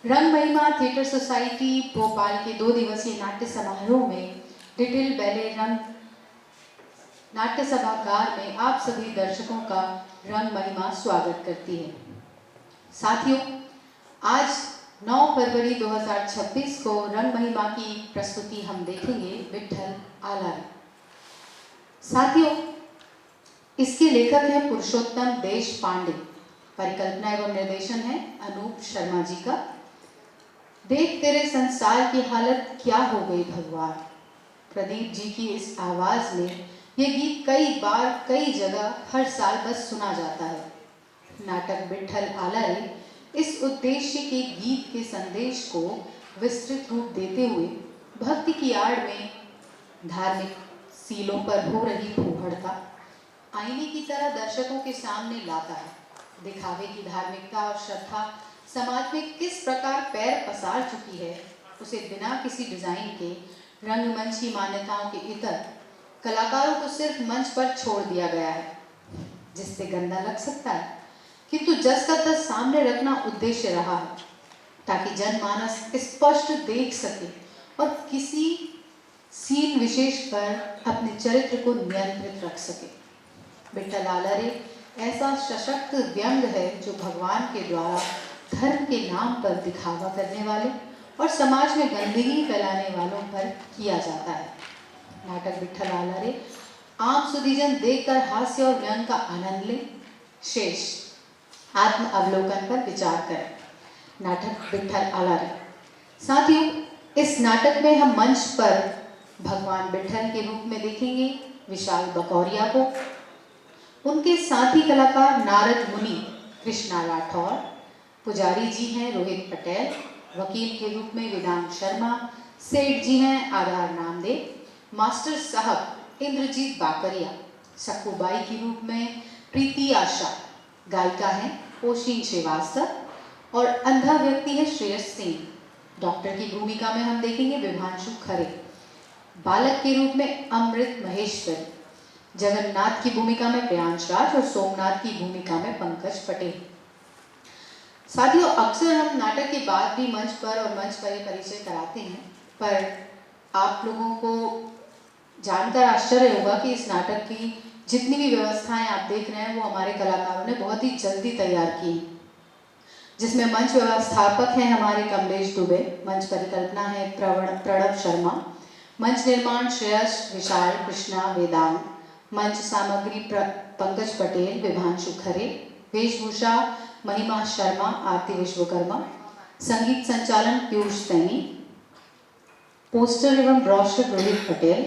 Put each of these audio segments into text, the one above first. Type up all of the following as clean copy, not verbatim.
रंग महिमा theatre society Bhopal के 2 दिवसीय नाट्य समारोह में लिटिल बैले रंग नाट्य सभागार में आप सभी दर्शकों का रंग महिमा स्वागत करती है। साथियों, आज 9 फरवरी 2026 को रंग महिमा की प्रस्तुति हम देखेंगे विट्ठल आलारे। साथियों, इसके लेखक हैं पुरुषोत्तम देशपांडे, परिकल्पना एवं निर्देशन है अनूप शर्मा जी का। देख तेरे संसार की हालत क्या हो गई भगवान, प्रदीप जी की इस आवाज में ये गीत कई बार कई जगह हर साल बस सुना जाता है। नाटक विट्ठल आलारे इस उद्देश्य के गीत के संदेश को विस्तृत रूप देते हुए भक्ति की आड़ में धार्मिक सीलों पर हो रही फूहड़ता आईने की तरह दर्शकों के सामने लाता है। दिखावे की धार्मिकता और श्रद्धा समाज में किस प्रकार पैर पसार चुकी है, उसे बिना किसी डिजाइन के रंगमंच की मान्यताओं के इतर कलाकारों को सिर्फ मंच पर छोड़ दिया गया है, जिससे गंदा लग सकता है, किंतु जस का तस सामने रखना उद्देश्य रहा है, ताकि जनमानस स्पष्ट देख सके और किसी सीन विशेष पर अपने चरित्र को नियंत्रित रख सके। विट्ठल आलारे ऐसा सशक्त व्यंग है जो भगवान के द्वारा धर्म के नाम पर दिखावा करने वाले और समाज में गंदगी फैलाने वालों पर किया जाता है। नाटक विट्ठल आलारे आम सुधीजन देखकर हास्य और व्यंग का आनंद ले, शेष आत्म अवलोकन पर विचार करें। नाटक विट्ठल आलारे। साथियों, इस नाटक में हम मंच पर भगवान विट्ठल के रूप में देखेंगे विशाल बकौरिया को। उनके साथी कलाकार नारद मुनि कृष्णा राठौर, पुजारी जी हैं रोहित पटेल, वकील के रूप में वेदांत शर्मा, सेठ जी हैं आधार नामदेव, मास्टर साहब इंद्रजीत बाकरिया, सक्कूबाई के रूप में प्रीति आशा, गायिका हैं ओशिन श्रीवास्तव और अंधा व्यक्ति है श्रेयस सिंह। डॉक्टर की भूमिका में हम देखेंगे विभांशु खरे, बालक के रूप में अमृत महेश्वरी, जगन्नाथ की भूमिका में प्रियांश राज और सोमनाथ की भूमिका में पंकज पटेल। साथियों, अक्सर हम नाटक के बाद भी मंच पर और मंच पर ये परिचय कराते हैं, पर आप लोगों को जानकर आश्चर्य होगा कि इस नाटक की जितनी भी व्यवस्थाएं आप देख रहे हैं वो हमारे कलाकारों ने बहुत ही जल्दी तैयार की, जिसमें मंच व्यवस्थापक हैं हमारे कमलेश दुबे, मंच परिकल्पना है प्रणव शर्मा, मंच निर्माण श्रेयस विशाल कृष्णा वेदांत, मंच सामग्री पंकज पटेल विभांशु खरे, वेशभूषा महिमा शर्मा आरती विश्वकर्मा, संगीत संचालन पीयूष सैनी, पोस्टर एवं ब्रॉशर रोहित पटेल,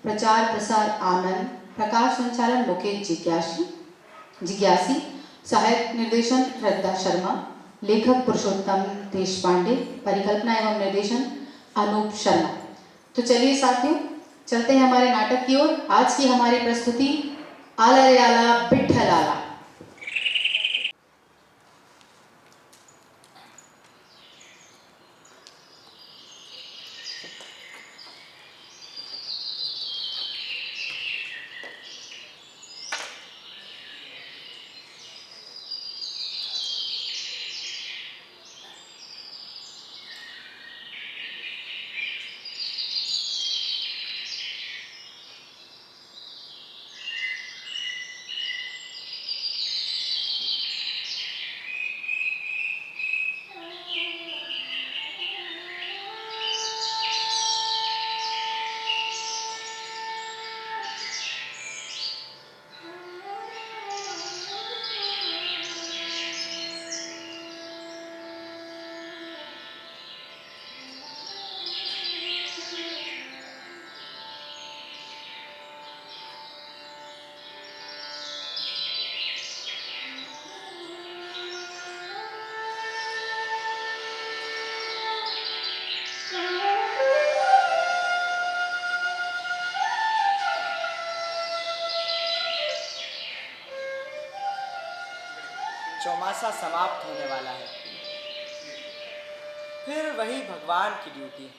प्रचार प्रसार आनंद, प्रकाश संचालन मुकेश जिज्ञासी, सहायक निर्देशन श्रद्धा शर्मा, लेखक पुरुषोत्तम देशपांडे, परिकल्पना एवं निर्देशन अनूप शर्मा। तो चलिए साथियों, चलते हैं हमारे नाटक की ओर। आज की हमारी प्रस्तुति आलारे आला विट्ठल आला। चौमासा समाप्त होने वाला है, फिर वही भगवान की ड्यूटी।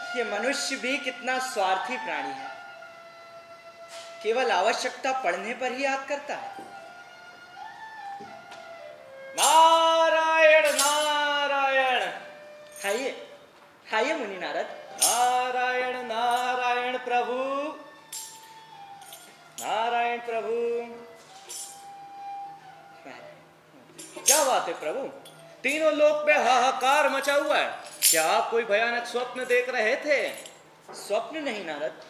ये मनुष्य भी कितना स्वार्थी प्राणी है, केवल आवश्यकता पड़ने पर ही याद करता है। नारायण नारायण। हाइए हाइए मुनि नारद। नारायण नारायण प्रभु, नारायण प्रभु। क्या बात है प्रभु, तीनों लोक में हाहाकार मचा हुआ है। क्या आप कोई भयानक स्वप्न देख रहे थे? स्वप्न नहीं नारद,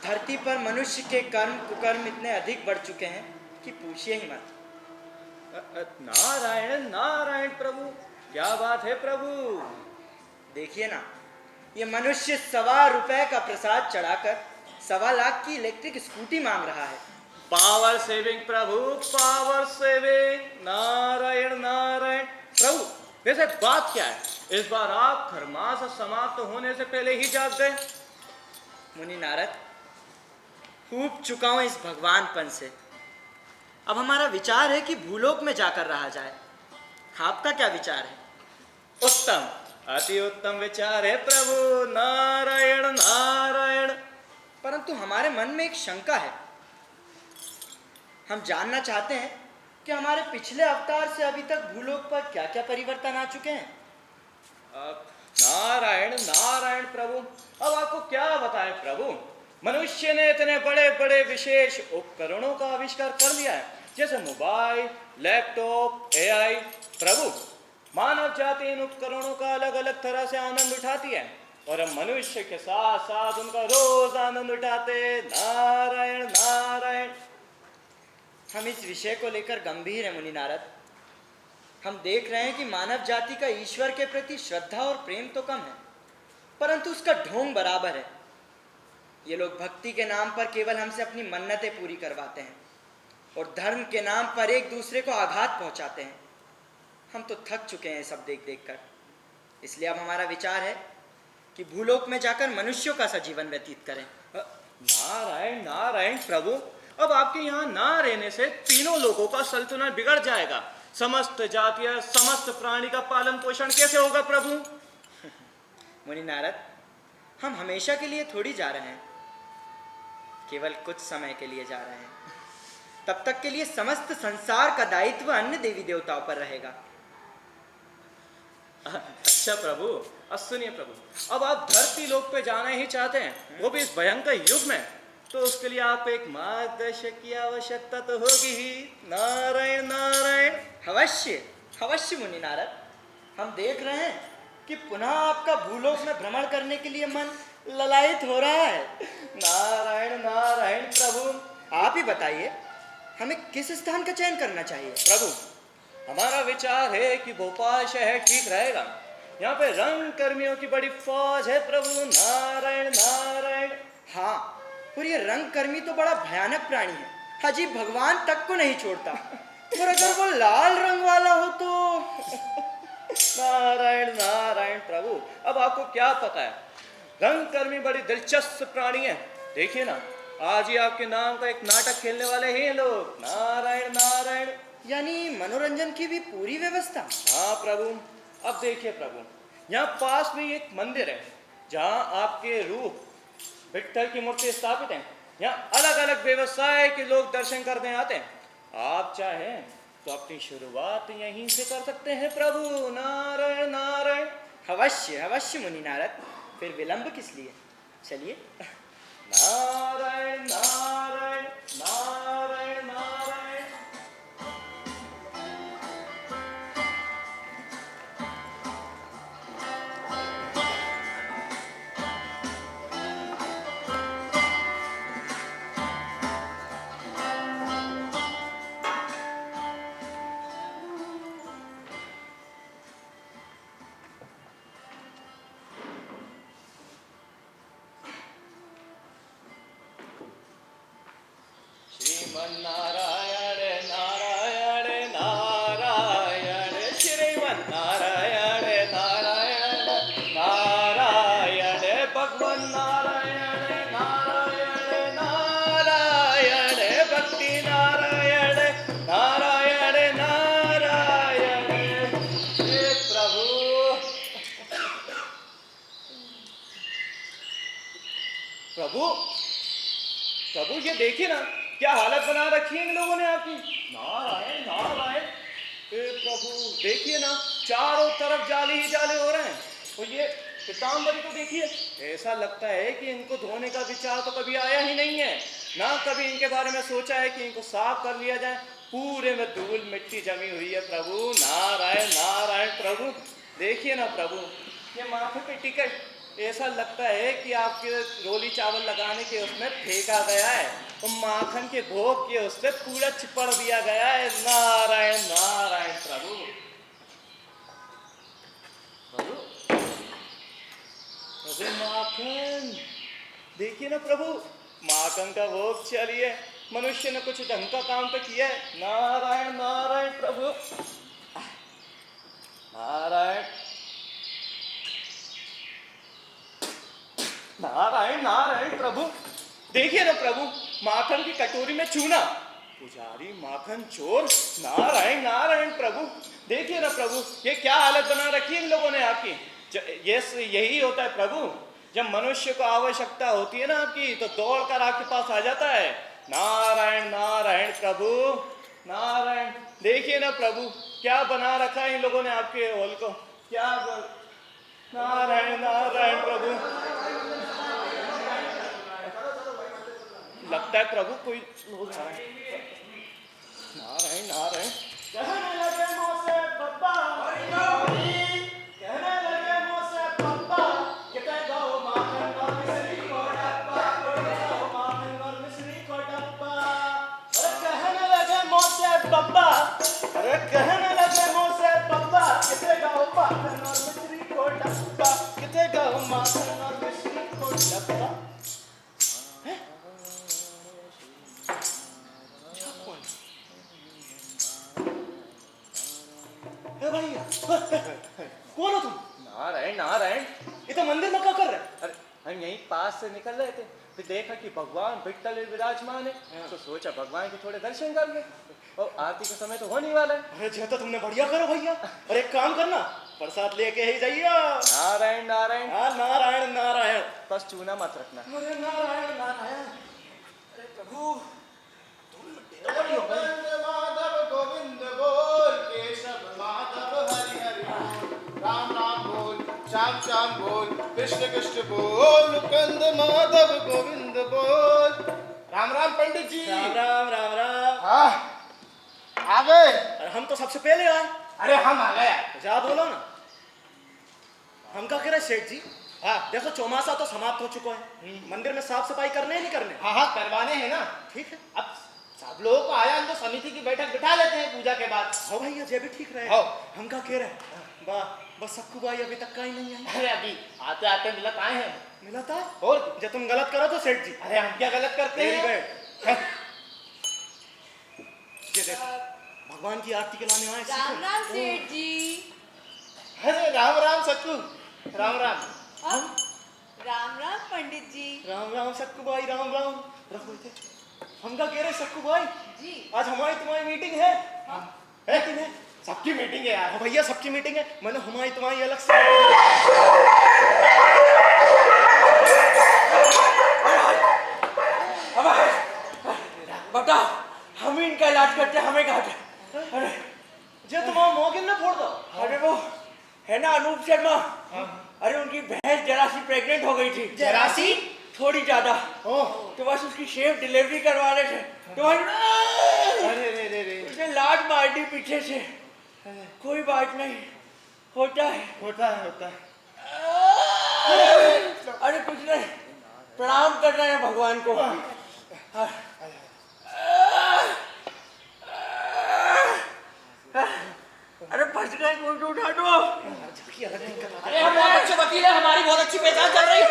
धरती पर मनुष्य के कर्म कुकर्म इतने अधिक बढ़ चुके हैं कि पूछिए ही मत। नारायण नारायण प्रभु, क्या बात है प्रभु? देखिए ना, ये मनुष्य ₹1.25 का प्रसाद चढ़ाकर 1.25 लाख की इलेक्ट्रिक स्कूटी मांग रहा है। पावर सेविंग प्रभु, पावर सेविंग। नारायण नारायण प्रभु, वैसे बात क्या है? इस बार आप खरमास समाप्त होने से पहले ही जाग गए। मुनि नारद, ऊब चुका हूं इस भगवानपन से। अब हमारा विचार है कि भूलोक में जाकर रहा जाए। आपका क्या विचार है? उत्तम, अति उत्तम विचार है प्रभु। नारायण नारायण। परंतु हमारे मन में एक शंका है। हम जानना चाहते हैं कि हमारे पिछले अवतार से अभी तक भूलोक पर क्या क्या परिवर्तन आ चुके हैं। नारायण नारायण प्रभु, अब आपको क्या बताएं प्रभु। मनुष्य ने इतने बड़े बड़े विशेष उपकरणों का आविष्कार कर लिया है, जैसे मोबाइल, लैपटॉप, एआई। प्रभु, मानव जाति इन उपकरणों का अलग अलग तरह से आनंद उठाती है और हम मनुष्य के साथ साथ उनका रोज आनंद उठाते। नारायण नारायण। हम इस विषय को लेकर गंभीर हैं मुनि नारद। हम देख रहे हैं कि मानव जाति का ईश्वर के प्रति श्रद्धा और प्रेम तो कम है, परंतु उसका ढोंग बराबर है। ये लोग भक्ति के नाम पर केवल हमसे अपनी मन्नतें पूरी करवाते हैं और धर्म के नाम पर एक दूसरे को आघात पहुंचाते हैं। हम तो थक चुके हैं सब देख देख कर। इसलिए अब हमारा विचार है कि भूलोक में जाकर मनुष्यों का सा जीवन व्यतीत करें। नारायण नारायण प्रभु, अब आपके यहाँ ना रहने से तीनों लोगों का संतुलन बिगड़ जाएगा। समस्त जातियां, समस्त प्राणी का पालन पोषण कैसे होगा प्रभु? मुनि नारद, हम हमेशा के लिए थोड़ी जा रहे हैं, केवल कुछ समय के लिए जा रहे हैं। तब तक के लिए समस्त संसार का दायित्व अन्य देवी देवताओं पर रहेगा। अच्छा प्रभु, अब सुनिए प्रभु, अब आप धरती लोक पे जाना ही चाहते हैं, वो भी इस भयंकर युग में, तो उसके लिए आपको एक मार्गदर्शक की आवश्यकता तो होगी ही। नारायण नारायण। अवश्य अवश्य मुनि नारद, हम देख रहे हैं कि पुनः आपका भूलोक में भ्रमण करने के लिए मन ललायित हो रहा है। नारायण नारायण प्रभु, आप ही बताइए हमें किस स्थान का चयन करना चाहिए? प्रभु, हमारा विचार है कि भोपाल शहर ठीक रहेगा। यहाँ पे रंग कर्मियों की बड़ी फौज है प्रभु। नारायण नारायण। हाँ, और ये रंग कर्मी तो बड़ा भयानक प्राणी है, हाजी भगवान तक को नहीं छोड़ता। और अगर वो लाल रंग वाला हो तो नारायण नारायण प्रभु, अब आपको क्या पता है, रंगकर्मी बड़ी दिलचस्प प्राणी है। देखिए ना, आज ही आपके नाम का एक नाटक खेलने वाले हैं लोग। नारायण नारायण। यानी मनोरंजन की भी पूरी व्यवस्था? हाँ प्रभु। अब देखिए प्रभु, यहाँ पास में एक मंदिर है जहाँ आपके रूप विठल की मूर्ति स्थापित है। यहाँ अलग अलग व्यवसाय के लोग दर्शन करने आते हैं। आप चाहें तो अपनी शुरुआत यहीं से कर सकते हैं प्रभु। नारायण नारायण। अवश्य अवश्य मुनि नारद, फिर विलंब किस लिए, चलिए। नारायण नारायण नारायण नारायण। श्रीमन्नारायण नारायण नारायण, श्रीमन्नारायण नारायण नारायण, भगवान नारायण नारायण नारायण, भक्ति नारायण नारायण नारायण। हे प्रभु, प्रभु प्रभु ये देखिए ना, क्या हालत बना रखी है इन लोगों ने आपकी। नारायण नारायण। प्रभु देखिए ना, चारों तरफ जाले ही जाले हो रहे हैं। और ये पीताम्बरी को देखिए, ऐसा लगता है कि इनको धोने का विचार तो कभी आया ही नहीं है, ना कभी इनके बारे में सोचा है कि इनको साफ कर लिया जाए। पूरे में धूल मिट्टी जमी हुई है प्रभु। नारायण नारायण। प्रभु देखिए ना प्रभु, ये माथे पे टिकट, ऐसा लगता है कि आपके रोली चावल लगाने के उसमें फेंका गया है और माखन के भोग के उससे पूरा चिपड़ दिया गया है। नारायण नारायण। प्रभु प्रभु प्रभु माखन देखिए ना प्रभु, माखन का भोग चलिए, मनुष्य ने कुछ ढंग का काम तो किया है। नारायण नारायण। प्रभु नारायण नारायण नारायण। प्रभु देखिए ना प्रभु, माखन की कटोरी में चूना, पुजारी माखन चोर। नारायण नारायण। प्रभु देखिए ना प्रभु, ये क्या हालत बना रखी है इन लोगों ने आपकी। यही होता है प्रभु, जब मनुष्य को आवश्यकता होती है ना आपकी, तो दौड़कर आपके पास आ जाता है। नारायण नारायण। प्रभु नारायण। देखिए ना प्रभु, क्या बना रखा है इन लोगों ने आपके हॉल को, क्या नारायण नारायण। प्रभु लगता है प्रभु कोई लोग आ रहे हैं। नारायण नारायण। कहने लगे मुझसे पप्पा, कहने लगे मुझसे पप्पा, कितने गौ माखन और मिश्री को डब्बा, गौ माखन और मिश्री को डब्बा। अरे कहने लगे मुझसे पप्पा, अरे कहने लगे मुझसे पप्पा, कितने गौ माखन और मिश्री को डब्बा, कितने गौ माखन और मिश्री को डब्बा। भैया कौन हो तुम। नारायण नारायण। ये तो मंदिर में क्या कर रहे। अरे हम यहीं पास से निकल रहे थे, फिर देखा कि भगवान विट्ठल विराजमान है, तो सोचा भगवान के थोड़े दर्शन कर ले, और आरती का समय तो होने वाला है। अरे जो तो तुमने बढ़िया करो भैया। अरे एक काम करना, प्रसाद लेके ही जाइए। नारायण नारायण। हाँ नारायण नारायण। बस चूना मत रखना। अरे नारायण नारायण। अरे प्रभु माधव गोविंद बोल, केशव माधव हरि हरि बोल, राम राम बोल, श्याम श्याम बोल, कृष्ण कृष्ण बोल, मुकुंद माधव गोविंद बोल। राम राम पंडित जी। राम राम राम राम। हाँ आ गए। अरे हम तो सबसे पहले आए। अरे हम आ गए। जा बोलो ना। हम क्या कह रहे सेठ जी। हाँ देखो चौमासा तो समाप्त हो चुका है, मंदिर में साफ सफाई करने ही नहीं करने। हाँ हाँ करवाने हैं ना। ठीक है, अब सब लोगों को आया, हम तो समिति की बैठक बिठा लेते हैं पूजा के बाद। हाँ भैया ये भी ठीक रहे। हाँ। हम क्या कह रहे हैं, बस सक्कू भाई अभी तक का ही नहीं है। अरे अभी आते आते मिलत आए हैं। मिला था और जब तुम गलत करो तो सेठ जी। अरे हम क्या गलत करते वेरी हैं। गुड। ये देखो भगवान की आरती के लाने आए। राम राम सेठ जी। अरे राम राम सक्कू। राम राम। राम राम पंडित जी। राम राम सक्कू भाई, राम राम। रखो इधर। हम क्या कह रहे सक्कू भाई, जी आज हमारी तुम्हारी मीटिंग है। मीटिंग है, सबकी मीटिंग है यार। हाँ भैया सबकी मीटिंग है, मैंने हमारी तुम्हारी अलग से। बता, हम ही इनका इलाज करते, हमें कहा। अरे जो तुम्हारा मोगिन ना फोड़ दो। अरे वो है ना अनूप शर्मा, अरे उनकी भैंस जरा सी प्रेग्नेंट हो गई थी। जरा सी? थोड़ी ज्यादा। ओह तो बस उसकी सेफ डिलीवरी करवाने थे, तो अरे रे रे रे। उसने लात मार दी पीछे से। कोई बात नहीं, होता है। होता है होता है। अरे कुछ नहीं, प्रणाम कर रहे हैं भगवान को। अरे फंस गए, कोई तो उठा दो। अरे हम बहुत अच्छे वकील हैं, हमारी बहुत अच्छी पहचान चल रही है।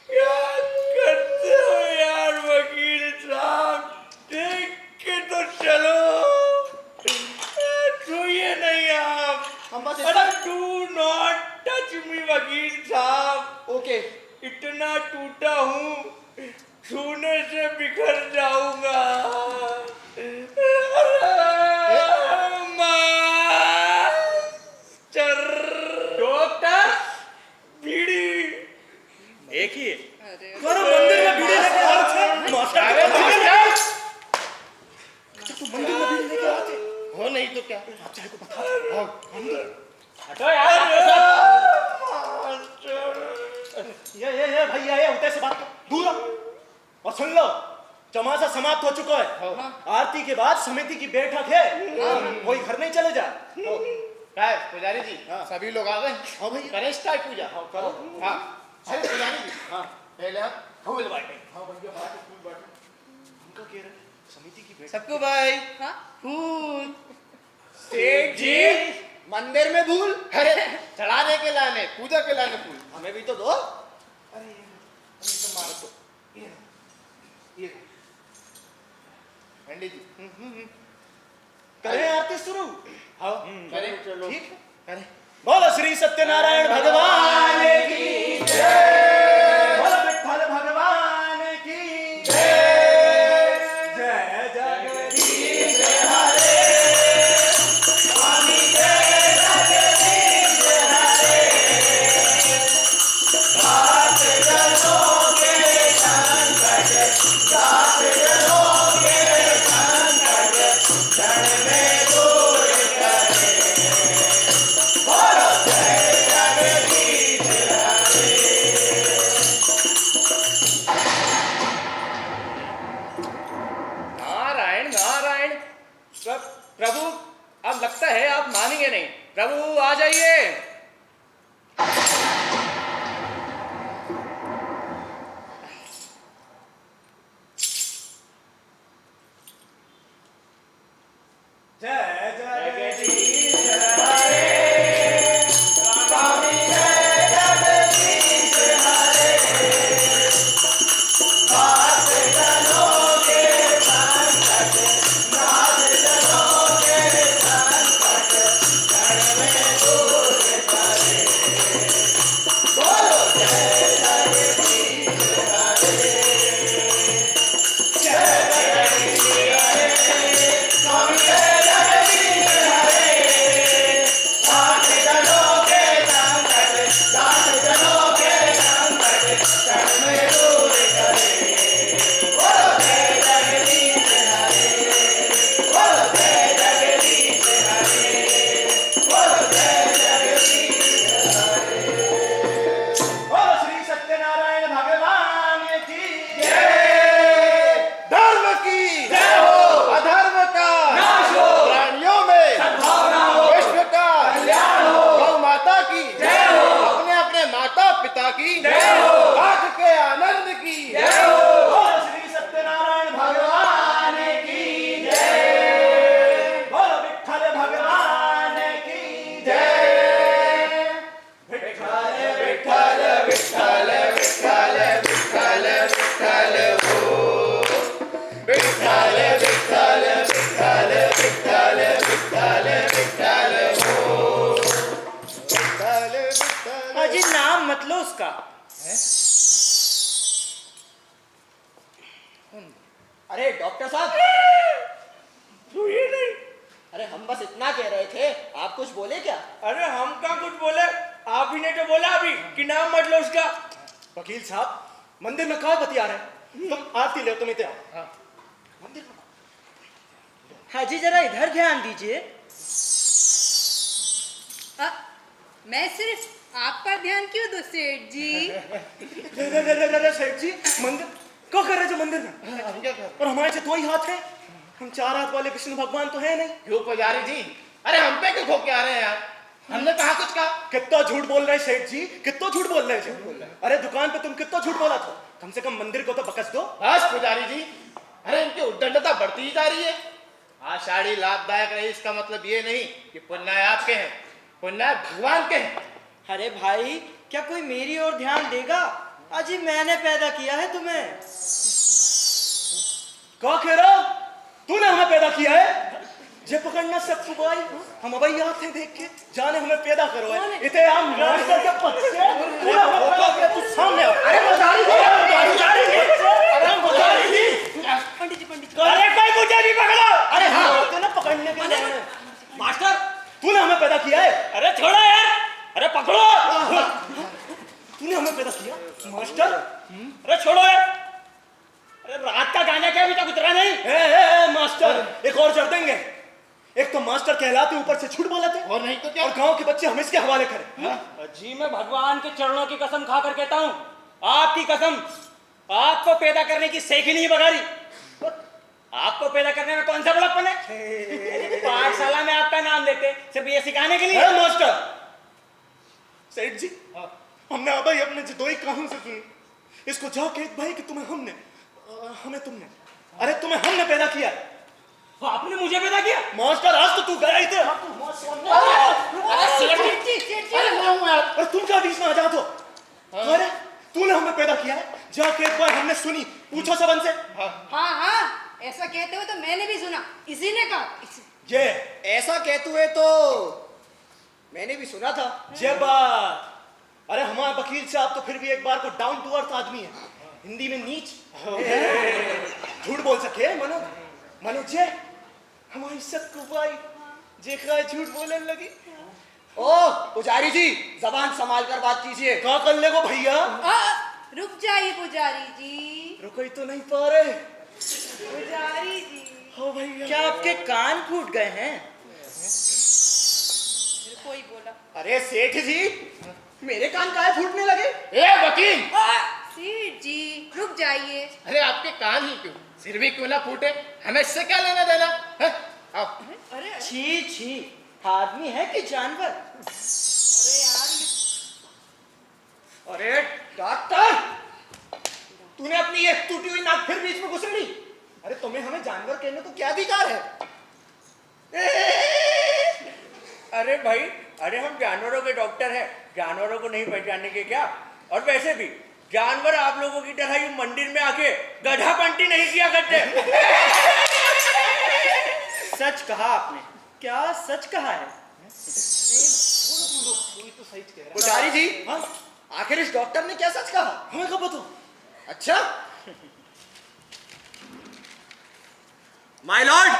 क्या करते हो यार वकील साहब, देख के तो चलो। छूइए नहीं आप। हम बस अरे डू नॉट टच मी वकील साहब। ओके। इतना टूटा हूँ, छूने से बिखर जाऊंगा। एक ही है। करो मंदिर में भीड़ लेके आओ छे मास्टर अरे के मंदिर में मास्टर तू मंदिर में भीड़ लेके आओ छे हो नहीं तो क्या आप चाहे को बता हटो यार ये भैया ये होते से बात कर दूर आओ। और सुन लो चमासा समाप्त हो चुका है। आरती के बाद समिति की बैठक है। कोई घर नहीं चले जा। क्या है पुजारी जी सभी लोग आ गए हाँ भैया करें स्टार्ट पूजा करो। हाँ अरे पुजारी जी हाँ पहले आप फूल बांटे। हाँ भैया बांटे फूल बांटे। उनका कह रहे समिति की बैठक सबको भाई हाँ? फूल सेठ जी मंदिर में भूल अरे चढ़ाने के लाने पूजा के लाने फूल हमें भी तो दो। अरे ये तो मार दो ये पंडित जी करें आरती शुरू। हाँ करें चलो ठीक है करें बोलो श्री सत्यनारायण भगवान की जय। बोलो विठ्ठल भगवान की जय। जय जगदीश हरे स्वामी जय जगदीश हरे। दास जनों के संकट दास जनों के संकट क्षण में दूर करे। बोलो जय जगदीश हरे। नारायण नारायण प्रभु अब लगता है आप मानेंगे नहीं। प्रभु आ जाइए। जय जगदीश हरे स्वामी जय जगदीश हरे। दास जनों के संकट दास जनों के संकट क्षण में दूर करे। बोलो जय जगदीश हरे। जय जगदीश हरे स्वामी जय जगदीश हरे। दास जनों के संकट दास जनों के संकट क्षण में दूर करे। बोलो जय जगदीश हरे। बोलो जय जगदीश हरे। बोलो जय जगदीश हरे। बोलो श्री सत्यनारायण भगवान की जय। धर्म की जय हो। अधर्म का नाश हो। प्राणियों में सद्भावना हो। विश्व का कल्याण हो। गौ माता की जय हो। अपने अपने माता पिता की जय हो। आज के आनंद की जय हो। बोलो श्री सत्यनारायण भगवान की जय। बोलो विठ्ठल भगवान की जय। विठ्ठल विठ्ठल विठ्ठल विठ्ठल विठ्ठल विठ्ठल हो। विठ्ठल विठ्ठल विठ्ठल विठ्ठल विठ्ठल विठ्ठल हो। विठ्ठल विठ्ठल अजी नाम मत लो उसका। अरे डॉक्टर साहब तू ये नहीं। अरे हम बस इतना कह रहे थे आप कुछ बोले क्या? अरे हम कहाँ कुछ बोले आप ही ने तो बोला अभी कि नाम मत लो उसका। वकील साहब मंदिर में कहाँ बतिया रहे तुम आरती ले तुम इतने आओ। मंदिर में हाजी जरा इधर ध्यान दीजिए। मैं सिर्फ आप पर ध्यान क्यों दूं सेठ जी? रे सेठ जी मंदिर क्या कर रहे थे मंदिर में? हम क्या कर और हमारे से दो ही हाथ है। हम चार हाथ वाले विष्णु भगवान तो है नहीं। क्यों पुजारी जी अरे हम पे क्यों खोके आ रहे हैं यार हमने कहा कुछ कहा कितना झूठ बोल रहे हैं सेठ जी कितना झूठ बोल रहे हैं। अरे दुकान पे तुम कितना झूठ बोला था। कम से कम मंदिर को तो बकस दो। बस पुजारी जी अरे इनकी उद्दंडता बढ़ती ही जा रही है। आषाढ़ी लाभदायक रही इसका मतलब ये नहीं कि पुण्य आपके हैं पुण्य भगवान के हैं। अरे भाई क्या कोई मेरी ओर ध्यान देगा? अजी मैंने पैदा किया है तुम्हें। क्या कह रहा तूने हमें पैदा किया है? जे पकड़ना सब सुबाई हम अबई आते देख के जाने हमें पैदा करो है इते हम मास्टर के बच्चे पूरा होगा के तू सामने आ। अरे पुजारी जी अरे पुजारी जी पंडित जी अरे कोई मुझे भी पकड़ो। अरे हाँ होते ना पकड़ने के लिए मास्टर तूने हमें पैदा किया है। अरे छोड़ो यार। अरे पकड़ो। तूने हमें पैदा किया मास्टर। अरे छोड़ो यार, अरे रात का गाना क्या अभी तक उतरा नहीं? मास्टर एक और जड़ देंगे। एक तो मास्टर कहलाते ऊपर से झूठ बोला थे, और नहीं तो क्या? और गांव के बच्चे हम इसके हवाले करें। जी मैं भगवान के चरणों की कसम खाकर कहता हूँ, आपकी कसम, आपको पैदा करने की सेख ही नहीं बघारी। आपको पैदा करने में कौन सा बड़प्पन है? पाठशाला में आपका नाम लेते सिर्फ ये सिखाने के लिए। मास्टर सेठ जी, हमने अभी अपने जदोई कानून से सुनी, इसको जाके एक भाई कि तुम्हें हमने हमें तुमने अरे तुम्हें हमने पैदा किया। आपने मुझे पैदा किया? मास्टर आज तो तू गया ही थे। अरे मैं हूँ यार। अरे तुम क्या बीच में आजाद हो? अरे तूने हमें पैदा किया है, जाके एक बार हमने सुनी, पूछो सबन से। हाँ हाँ, ऐसा कहते हुए तो मैंने भी सुना, इसी ने कहा। ये ऐसा कहते हुए तो मैंने भी सुना था। ये बात, अरे हमारे वकील साहब तो फिर भी एक बार को डाउन टू अर्थ आदमी है, हिंदी में नीच। झूठ बोल सके मनो जे हमारी सतकुबाई जेखा झूठ बोलने लगी। ओ पुजारी जी, जबान संभाल कर बात कीजिए। कहाँ कर ले गो भैया? रुक जाइए पुजारी जी। रुको ही तो नहीं पा रहे। पुजारी जी, हो भैया, क्या आपके कान फूट गए हैं? कोई बोला। अरे सेठ जी, मेरे कान काहे फूटने लगे? ए वकील, सेठ जी रुक जाइए। अरे आपके कान ही क्यों, सिर भी क्यों ना फूटे, हमें इससे क्या लेना देना है? आओ। अरे छी छी, आदमी है कि जानवर? यार, अरे डॉक्टर, तूने अपनी ये टूटी हुई नाक फिर बीच में घुसेड़ी। अरे तुम्हें हमें जानवर कहने को क्या अधिकार है? अरे भाई, अरे हम जानवरों के डॉक्टर हैं, जानवरों को नहीं पहचानने के क्या? और वैसे भी जानवर आप लोगों की तरह ही मंदिर में आके गधा पंटी नहीं किया करते। सच कहा आपने, क्या सच कहा है? पुजारी जी, आखिर इस डॉक्टर ने क्या सच कहा? हमें कब बताओ? अच्छा, माय लॉर्ड,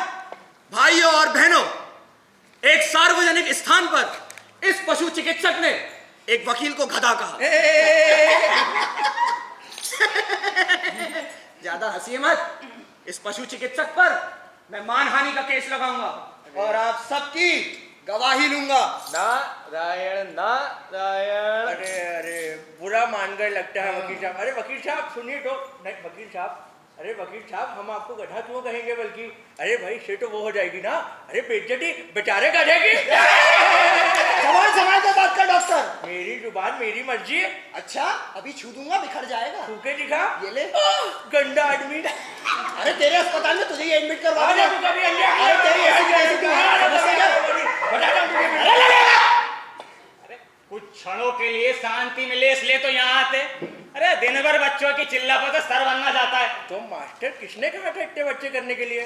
भाइयों और बहनों, एक सार्वजनिक स्थान पर इस पशु चिकित्सक ने एक वकील को गधा कहा। ज्यादा हंसिए मत। इस पशु चिकित्सक पर मैं मानहानि का केस लगाऊंगा और आप सबकी गवाही लूंगा। नारायण नारायण। अरे अरे, बुरा मान गए लगता है वकील साहब। अरे वकील साहब सुनिए तो। नहीं वकील साहब, अरे वकील साहब, हम आपको गधा क्यों कहेंगे? बल्कि अरे भाई से तो वो हो जाएगी ना, अरे बेइज्जती बेचारे गधे की। जबान संभाल कर बात कर डॉक्टर। मेरी जुबान मेरी मर्जी। अच्छा, अभी छू दूंगा बिखर जाएगा। छू के दिखा। ये ले। गंदा आदमी। अरे तेरे अस्पताल में तुझे ये एडमिट करवा देना। अरे तेरी कुछ क्षणों के लिए शांति में लेस ले तो यहाँ आते। अरे दिन भर बच्चों की चिल्ला पर तो सर बनना जाता है। तो मास्टर किसने कहा था इतने बच्चे करने के लिए?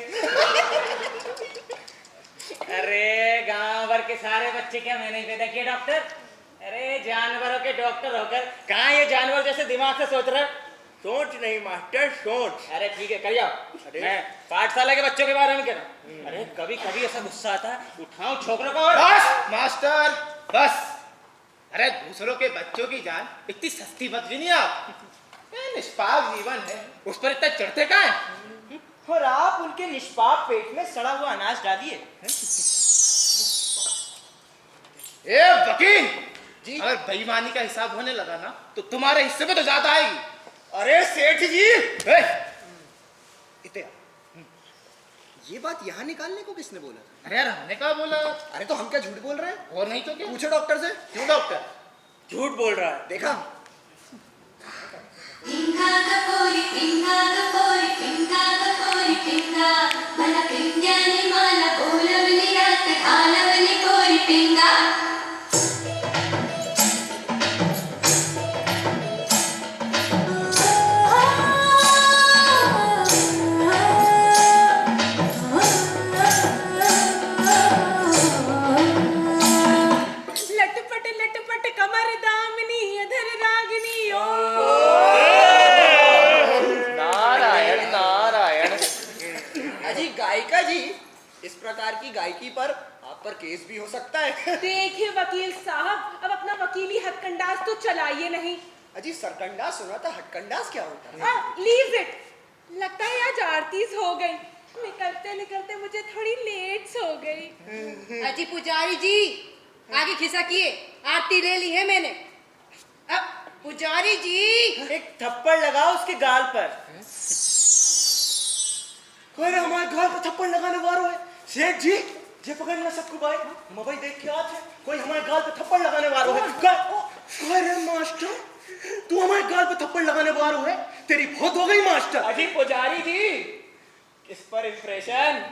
अरे गांव भर के सारे बच्चे क्या मैंने ही पैदा किए डॉक्टर? अरे जानवरों के डॉक्टर होकर कहाँ ये जानवर जैसे दिमाग से सोच रहे? सोच नहीं मास्टर, सोच। अरे ठीक है करिए। मैं पाठशाला के बच्चों के बारे में कह रहा हूँ। अरे कभी कभी ऐसा गुस्सा आता है, उठाओ छोकरों को। बस मास्टर बस। अरे दूसरों के बच्चों की जान इतनी सस्ती मत लीजिए आप। ये निष्पाप जीवन है, उस पर इतना चढ़ते कहाँ हैं? और आप उनके निष्पाप पेट में सड़ा हुआ अनाज डालिए। ए वकील जी, अगर बेईमानी का हिसाब होने लगा ना तो तुम्हारे हिस्से में तो ज्यादा आएगी। अरे सेठ जी, इतने ये बात यहाँ निकालने को किसने बोला? अरे यार हमने कहा बोला। अरे तो हम क्या झूठ बोल रहे हैं? और नहीं तो क्या? पूछो डॉक्टर से। क्यों डॉक्टर? झूठ बोल रहा है, देखा? Pinga the pori, pinga the pori, pinga the pori, pinga. Mala pinga ni mala, bola vali rat, khala vali pori pinga. लटपट लटपट कमर दामनी अधर रागिनी ओ। नारायण नारायण। अजी गायिका जी, इस प्रकार की गायकी पर आप पर केस भी हो सकता है। देखिए वकील साहब, अब अपना वकीली हथकंडाज तो चलाइए नहीं। अजी सरकंडा सुना था, हटकंडास क्या होता है? Leave it. लगता है आज आरतीस हो गई। निकलते निकलते मुझे थोड़ी लेट हो गई। अजी पुजारी जी, आगे खिसकिए, आरती ले ली है मैंने। अब पुजारी जी, एक थप्पड़ लगाओ उसके गाल पर। अरे हमारे घर पर थप्पड़ लगाने वालों है सेठ जी, जे पकड़ना सबको भाई, हम भाई देख के आते हैं, कोई हमारे गाल पे थप्पड़ लगाने वालों है। अरे मास्टर, तू हमारे गाल पे थप्पड़ लगाने वालों है, तेरी बहुत हो गई मास्टर। अजी पुजारी जी, किस पर इंप्रेशन?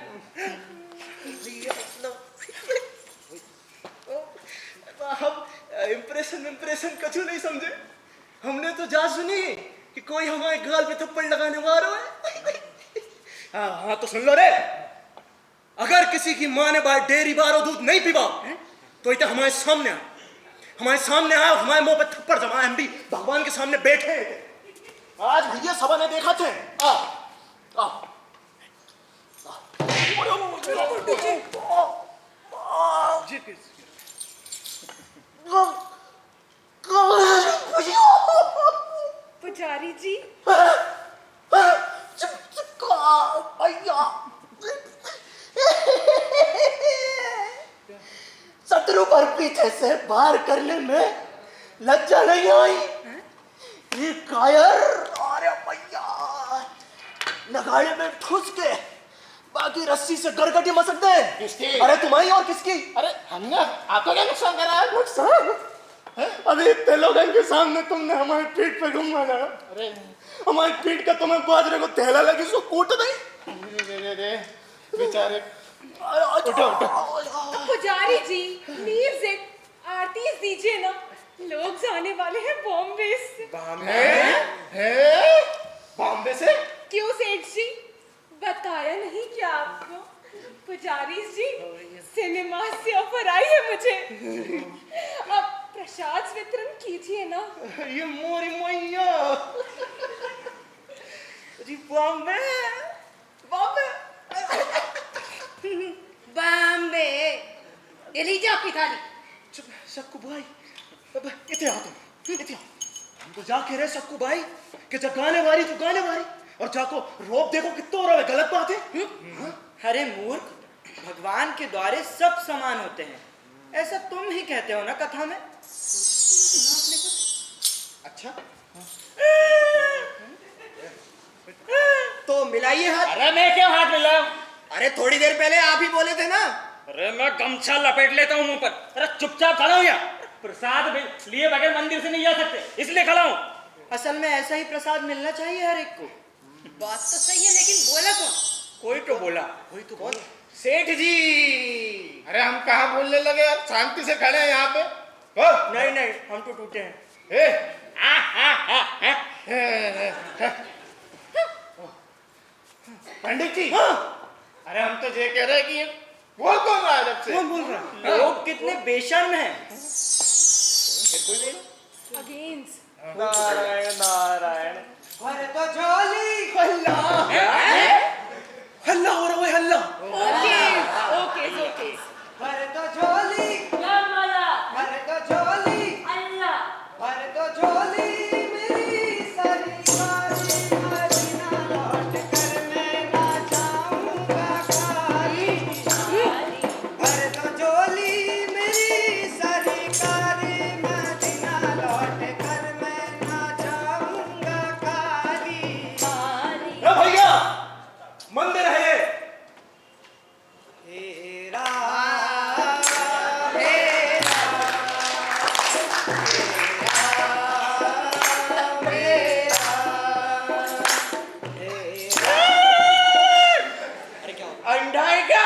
हम इम्प्रेशन कछु नहीं समझे। हमने तो जा सुनी कि कोई हमारे गाल पे थप्पड़ लगाने वालों है। हाँ तो सुन लो रे, अगर किसी की माँ ने बाहर डेयरी बारो दूध नहीं पीवा तो इतना हमारे सामने आया, हमारे मुंह पे थप्पड़ जमा। हम भी भगवान के सामने बैठे हैं। आज भैया सभा ने देखा थे। पुजारी जी, शत्रु पर पीछे से वार करने में लज्जा नहीं आई? ये कायर, अरे भैया नगाड़े में ठुस के बाकी रस्सी से गरगटी मसक दे। किसकी? अरे तुम्हारी और किसकी? अरे हमने आपको क्या नुकसान करा है? नुकसान? अभी इतने लोगों के सामने तुमने हमारी पीठ पे घुमा लगा। अरे हमारी पीठ का तुम्हें बाजरे को थैला लगी, उसको कूट नहीं। रे बेचारे। उठो। पुजारी जी, प्लीज एक आरती दीजिए ना, लोग जाने वाले हैं बॉम्बे से। बॉम्बे से? क्यों सेठ जी, बताया नहीं क्या आपको? पुजारी जी, सिनेमा से ऑफर आई है मुझे। अब प्रसाद वितरण कीजिए ना। ये मोरी मैया जी, बॉम्बे बॉम्बे, ये लीजिए आपकी थाली। चुप सक्कू भाई, अब इतने आ तुम, इतने आ। हम तो जाके रहे सक्कू भाई कि जब गाने वाली तो गाने वाली, और जाको रोप देखो कितना हो रहा है, गलत बात है। अरे मूर्ख, भगवान के द्वारे सब समान होते हैं, ऐसा तुम ही कहते हो ना कथा में। अच्छा तो मिलाइए हाथ। अरे मैं क्यों हाथ मिलाऊं? अरे थोड़ी देर पहले आप ही बोले थे ना। अरे मैं गमछा लपेट लेता हूँ मुंह पर। अरे चुपचाप खड़ा हूँ यहाँ, प्रसाद लिए बगैर मंदिर से नहीं जा सकते, इसलिए खड़ा हूँ। असल में ऐसा ही प्रसाद मिलना चाहिए हर एक को। बात तो सही है, लेकिन बोला कौन? कोई तो बोला। कोई तो कौन? सेठ जी। अरे हम कहाँ बोलने लगे यार, शांति से खड़े हैं यहाँ पे। ओ, नहीं हम तो टूटे हैं। पंडित जी, अरे हम तो ये कह रहे हैं कि ये बोल कौन रहा है जब से? कौन बोल रहा है? लोग कितने बेशर्म हैं। अगेंस्ट नारायण। अरे तो झोली हल्ला हो रहा है, हल्ला। ओके। अरे तो झोली अरे तो झोली अरे तो झोली मेरी सारी मदीना लौट कर मैं ना जाऊंगा खाली। अरे तो झोली मेरी सारी मदीना लौट कर मैं ना जाऊंगा खाली। भैया मंदिर है ये। अंधा है क्या?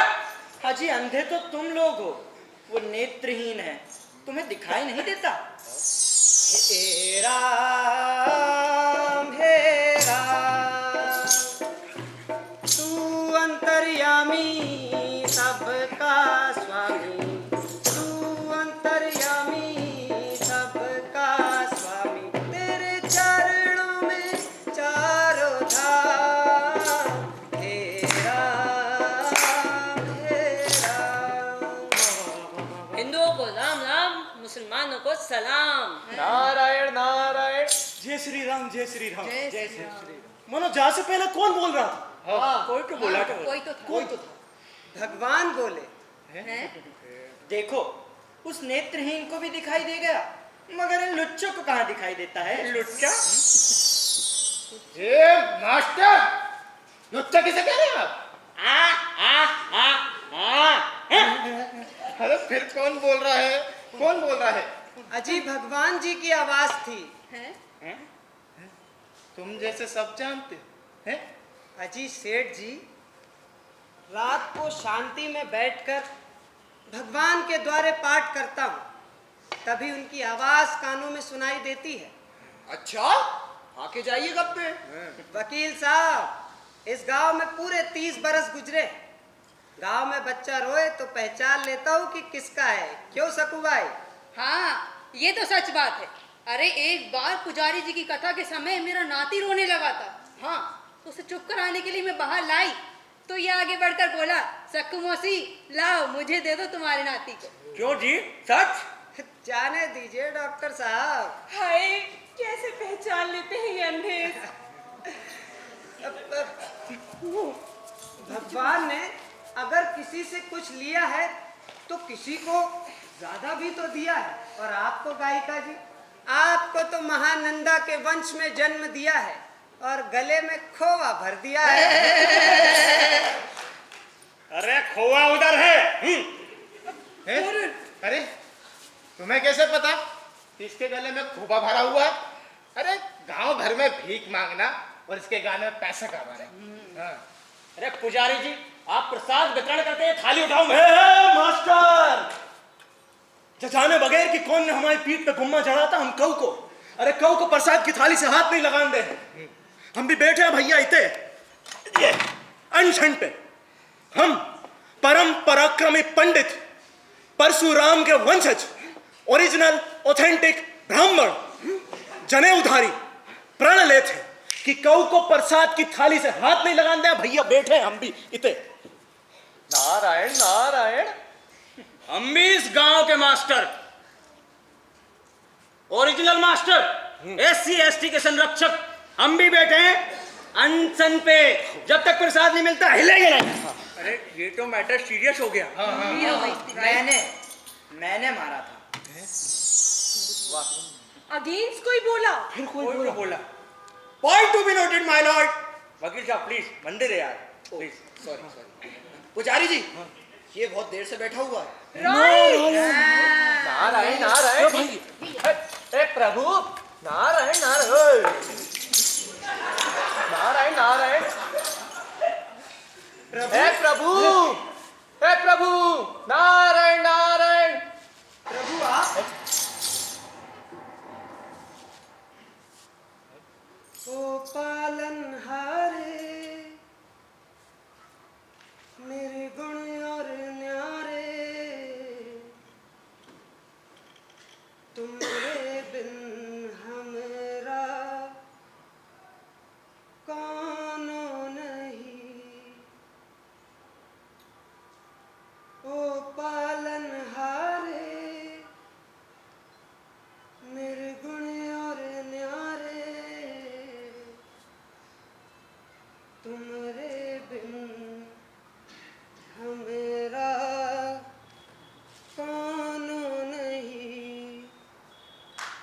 हाजी अंधे तो तुम लोग हो, वो नेत्रहीन है, तुम्हें दिखाई नहीं देता। हे राम तू अंतर्यामी सबका स्वामी, तू अंतर्यामी सबका स्वामी, तेरे चरणों में चारों धाम। हे राम हिंदुओं को राम राम, मुसलमानों को सलाम। नारायण नारायण। राम, जय श्री राम। जय श्री राम। मनो जा से पहले कौन बोल रहा था? हाँ, कोई तो बोला था। कोई तो था। भगवान बोले। हैं? देखो, उस नेत्रहीन को भी दिखाई दे गया, मगर इन लुच्चों को कहाँ दिखाई देता है? लुच्चा? ये मास्टर, लुच्चा किसे कह रहे हैं आप? अरे फिर कौन बोल रहा है? कौन बोल रहा है? अजी भगवान जी की आवाज थी। हैं? तुम जैसे सब जानते हैं? अजी सेठ जी, रात को शांति में बैठकर भगवान के द्वारे पाठ करता हूँ, तभी उनकी आवाज कानों में सुनाई देती है। अच्छा, आके जाइए कब पे? वकील साहब, इस गांव में पूरे 30 बरस गुजरे। गांव में बच्चा रोए तो पहचान लेता हूँ कि किसका है। क्यों सकू भाई? हाँ, ये तो सच बात है। अरे एक बार पुजारी जी की कथा के समय मेरा नाती रोने लगा था। हाँ, तो उसे चुप कराने के लिए मैं बाहर लाई, तो ये आगे बढ़कर बोला, सक्कू मौसी लाओ, मुझे दे दो तुम्हारे नाती को। क्यों जी? सच? जाने दीजिए डॉक्टर साहब। हाय, कैसे पहचान लेते हैं ये अंधे? भगवान ने अगर किसी से कुछ लिया है तो किसी को ज्यादा भी तो दिया है। और आपको गायिका जी, आपको तो महानंदा के वंश में जन्म दिया है और गले में खोवा भर दिया है। अरे खोआ उधर है। हैं? अरे तुम्हें कैसे पता कि इसके गले में खोबा भरा हुआ है? अरे गांव भर में भीख मांगना और इसके गाने में पैसा कमा रहे। हाँ। अरे पुजारी जी, आप प्रसाद वितरण करते हैं, थाली उठाओ मैं। मास्टर, जाने बगैर कि कौन ने हमारी पीठ पे गुम्मा चढ़ा था, हम कऊ को, अरे कऊ को प्रसाद की थाली से हाथ नहीं लगान दे। हम भी बैठे हैं भैया इते ये अनशन पे। हम परम पराक्रमी पंडित परशुराम के वंशज, ओरिजिनल ऑथेंटिक ब्राह्मण जने उधारी प्रण लेते कि कऊ को प्रसाद की थाली से हाथ नहीं लगान दे। भैया बैठे हैं हम भी इते। नारायण नारायण। हम भी इस गांव के master, original master, SC ST के संरक्षक, हम भी बैठे हैं अनशन पे। जब तक प्रसाद नहीं मिलता हिलेंगे नहीं। अरे ये तो मैटर सीरियस हो गया। मैंने मारा था। अगेंस्ट कोई बोला? फिर कोई तो बोला। Point to be noted my Lord. वकील साहब प्लीज, मंदिर है यार, प्लीज। सॉरी। पुजारी जी, ये बहुत देर से बैठा हुआ है। नारायण नारायण। ए प्रभु, नारायण नारायण। नारायण नारायण। हे प्रभु, हे प्रभु, नारायण नारायण। प्रभु आप? ओ पालनहारे, निर्गुण और न्यारे, तुम्हारे बिन हमरा कौनो नहीं। ओ पालनहारे, निर्गुण और न्यारे, तुम्हारे बिन हमरा कौनो नहीं।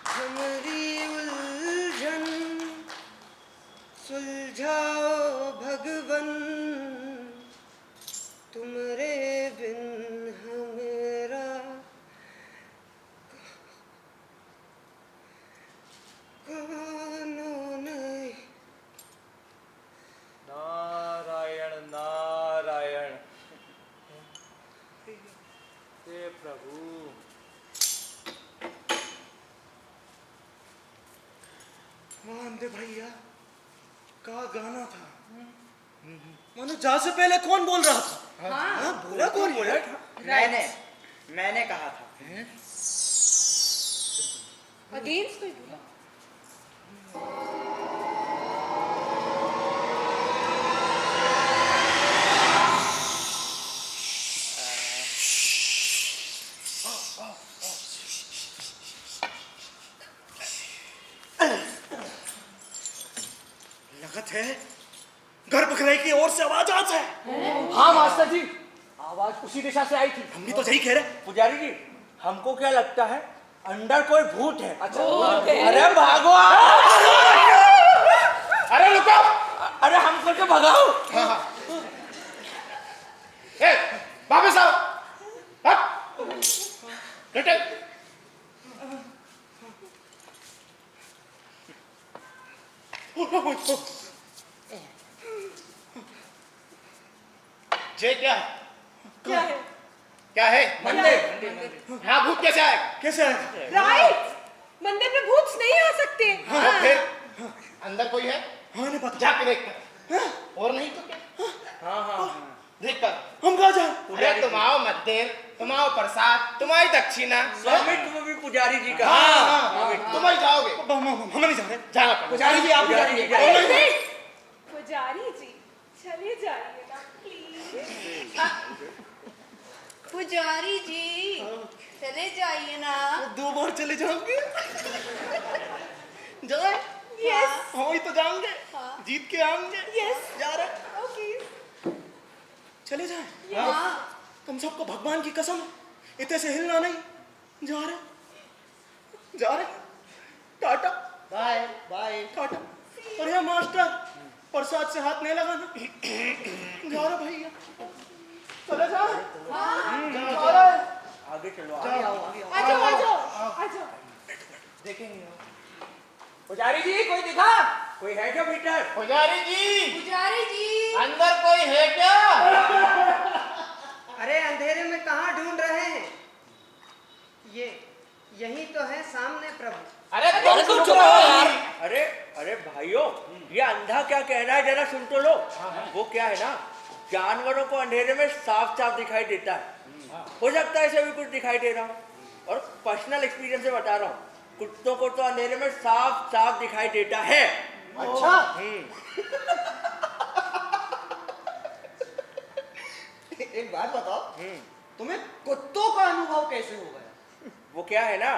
हमारी उलझन सुलझाओ भगवन, तुम्हारे बिन हमरा कौनो नहीं। नारायण नारायण। हे प्रभु। मान दे भैया, का गाना था? मानो जा से पहले कौन बोल रहा था? हाँ, बोला कौन बोला? मैंने कहा था। अगेंस्ट कोई बोला? लगत है गर्भगृह की ओर से आवाज आती है। हाँ मास्टर जी, आवाज उसी दिशा से आई थी। हम भी तो यही कह रहे। पुजारी जी, हमको क्या लगता है अंदर कोई भूत है। अच्छा, अरे भागो अरे रुको। अरे हमको तो भगाओ। ए, वापस आओ। हट। रिटर्न। ये क्या है? क्या है? क्या है? मंदिर। यहाँ भूत कैसे आएगा? कैसे है? राइट, मंदिर में भूत नहीं आ सकते। तो फिर अंदर कोई है? हाँ नहीं पता। जाके देख कर। और नहीं तो क्या? हाँ देख कर। हम कहाँ जाए? अरे तुम आओ मंदिर, तुम आओ प्रसाद, तुम्हारी दक्षिणा। स्वामित्व भी पुजारी जी का। हाँ, तुम ही जाओगे। हम नहीं जा रहे। जाना पड़ेगा। पुजारी जी आप पुजारी जी, जाइए। पुजारी जी चले जाइए ना प्लीज। पुजारी जी चले जाइए ना। 2 बार चले जाओगे? जाए? यस हम ही तो जाएंगे। हाँ। जीत के आएंगे। यस जा रहे। ओके। चले जाए। हाँ तुम सबको भगवान की कसम इतने से हिलना नहीं। जा रहे टाटा बाय बाय। टाटा। अरे मास्टर प्रसाद से हाथ नहीं लगाना। जा रहे भैया। चले जाओ। जा रहे। आगे चलो आ जाओ आ जाओ आ जाओ। देखेंगे। पुजारी जी कोई दिखा? कोई है क्या भीतर? पुजारी जी, पुजारी जी अंदर कोई है क्या? अरे अंधेरे में कहाँ ढूंढ रहे हैं? ये यही तो है सामने प्रभु। अरे तुम चुप रहो यार। अरे अरे भाइयों, ये अंधा क्या कह रहा है जरा सुन तो लो। वो क्या है ना, जानवरों को अंधेरे में साफ साफ दिखाई देता है। हो सकता है इसे भी कुछ दिखाई दे रहा हूँ, और पर्सनल एक्सपीरियंस से बता रहा हूँ, कुत्तों को तो अंधेरे में साफ साफ दिखाई देता है। अच्छा। एक बात बताओ, तुम्हें कुत्तों का अनुभव कैसे हो गया? वो क्या है ना,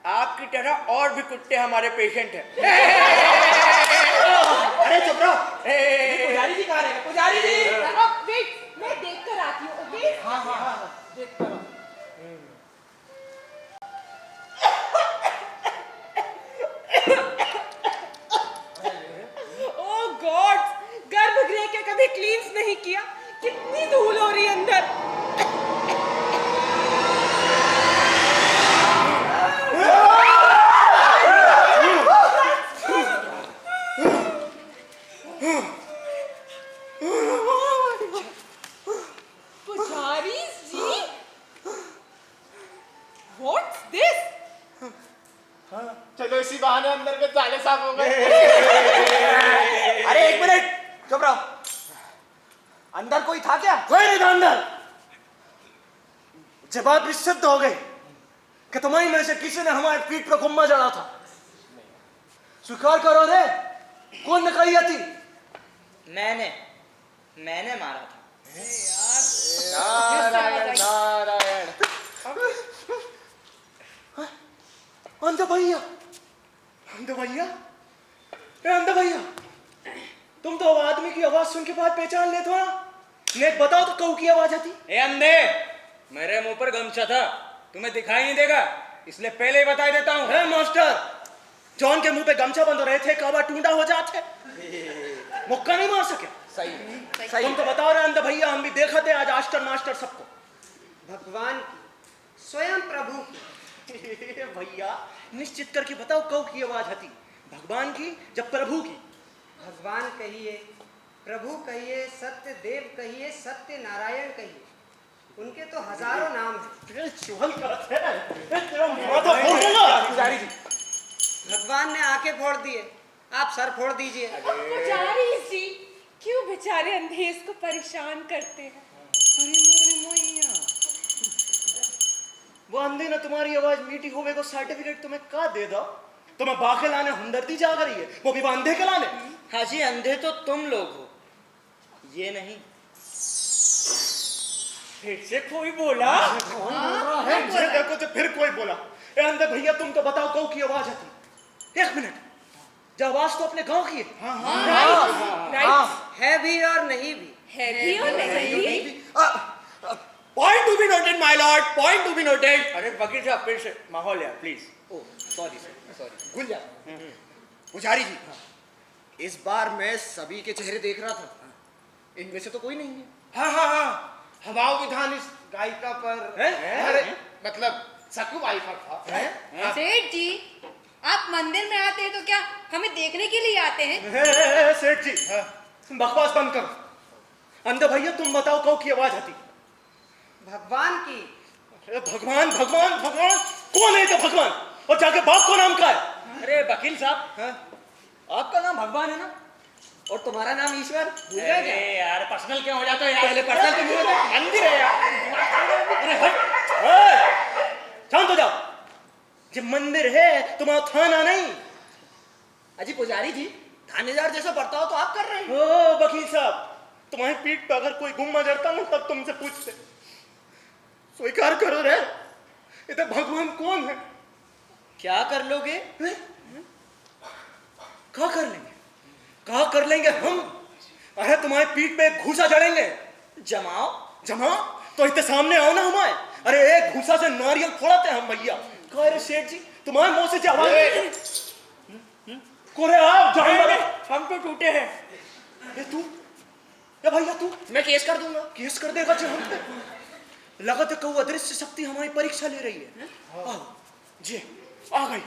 आपकी तरह और भी कुत्ते हमारे पेशेंट हैं। अरे चुप रहो। पुजारी जी कहाँ रहे? पुजारी जी वेट, मैं देख कर आती हूँ। ओके। हाँ देख करो। ओह गॉड, गर्भगृह के कभी क्लींस नहीं किया। कितनी धूल हो रही है अंदर। पुजारी जी, व्हाट्स दिस? चलो इसी बहाने अंदर के ताले साफ हो गए। अरे एक मिनट चुप रहो। अंदर कोई था क्या? कोई नहीं था अंदर। जब बात भी सिद्ध हो गई कि तुम्हारी में से किसी ने हमारे पीठ पर गुम्मा जड़ा था, स्वीकार करो रे, कौन नकाइया थी? मैंने मारा था। नारायण नारायण। अंधे भैया, अंधे भैया, अंधे भैया, तुम तो आदमी की आवाज सुन के बाद पहचान लेते हो ना? नेक बताओ तो कऊ की आवाज आती? ए अंधे, मेरे मुंह पर गमछा था, तुम्हें दिखाई नहीं देगा, इसलिए पहले ही बता देता हूँ। है मास्टर, जॉन के मुंह पे गमछा बंध रहे थे, काबा टूंडा हो जाते, मुक्का नहीं मार सके। सही। तुम तो बताओ रहे अंधे भैया, हम भी देखा थे आज आस्टर मास्टर सबको। भगवान की, स्वयं प्रभु की। भैया निश्चित करके बताओ कऊ की आवाज आती? भगवान की जब प्रभु की? भगवान कहिए, प्रभु कहिए, सत्य देव कहिए, सत्य नारायण कहिए, उनके तो हजारों नाम हैं। पुजारी जी भगवान ने आंखें फोड़ दिए, आप सर फोड़ दीजिए। पुजारी जी, क्यों बेचारे अंधे इसको परेशान करते हैं? वो अंधे ने तुम्हारी आवाज मीठी होवे को सर्टिफिकेट तुम्हें का दे दो? तुम्हें बाखे लाने हमदर्दी जाग रही है, वो भी अंधे के लाने। हाँ जी, अंधे तो तुम लोग हो, ये नहीं। फिर से कोई बोला? ये देखो तो फिर कोई बोला। ए अंधे भैया, तुम तो बताओ कऊ की आवाज आती? 1 मिनट, जाबाज तो अपने गांव की है। है भी और नहीं भी। है भी और नहीं भी। Point to be noted my lord, point to be noted. अरे वकील साहब फिर से माहौल यार प्लीज। ओ सॉरी सॉरी भूल जा। पुजारी जी, इस बार मैं सभी के चेहरे देख रहा था, इनमें से तो कोई नहीं है। हाँ, हवाओं विधान इस गायिका पर अरे मतलब सकुबाई पर था। सेठ जी, आप मंदिर में आते हैं तो क्या हमें देखने के लिए आते हैं? सेठ जी, बकवास बंद करो। अंदर भैया तुम बताओ कौ की आवाज आती? भगवान की। अरे भगवान भगवान भगवान कौन है तो भगवान? और जाके बाप को नाम का है? अरे वकील साहब, आपका नाम भगवान है ना, और तुम्हारा नाम ईश्वर? भूल गए क्या? अरे यार पर्सनल क्यों हो जाता है यार? पहले पर्सनल तुम ही बताओ। मंदिर है यार। अरे हट, शांत हो जाओ। जब मंदिर है तो वहां थाना नहीं। अजी पुजारी जी, थानेदार जैसा बर्ताव तो आप कर रहे हैं। ओ वकील साहब, तुम्हारी पीठ पर अगर कोई गुम्मा जरता ना तब तुमसे पूछते। स्वीकार करो रे, इधर भगवान कौन है? क्या कर लोगे? क्या कर लेंगे? क्या कर लेंगे हम? अरे तुम्हारी पीठ पे एक घूसा जड़ेंगे। जमाओ। जमाओ तो इतने सामने आओ ना हमारे। अरे एक घूसा से नारियल फोड़ाते हम भैया। कह रहे सेठ जी, तुम्हारे मुंह से आवाज कोरे आप जानवर, हम तो टूटे हैं। ये तू, ये भैया तू, मैं केस कर दूंगा। केस कर देगा जी हम पे? लगत है कोई अदृश्य शक्ति हमारी परीक्षा ले रही है। आओ जी, आ गई।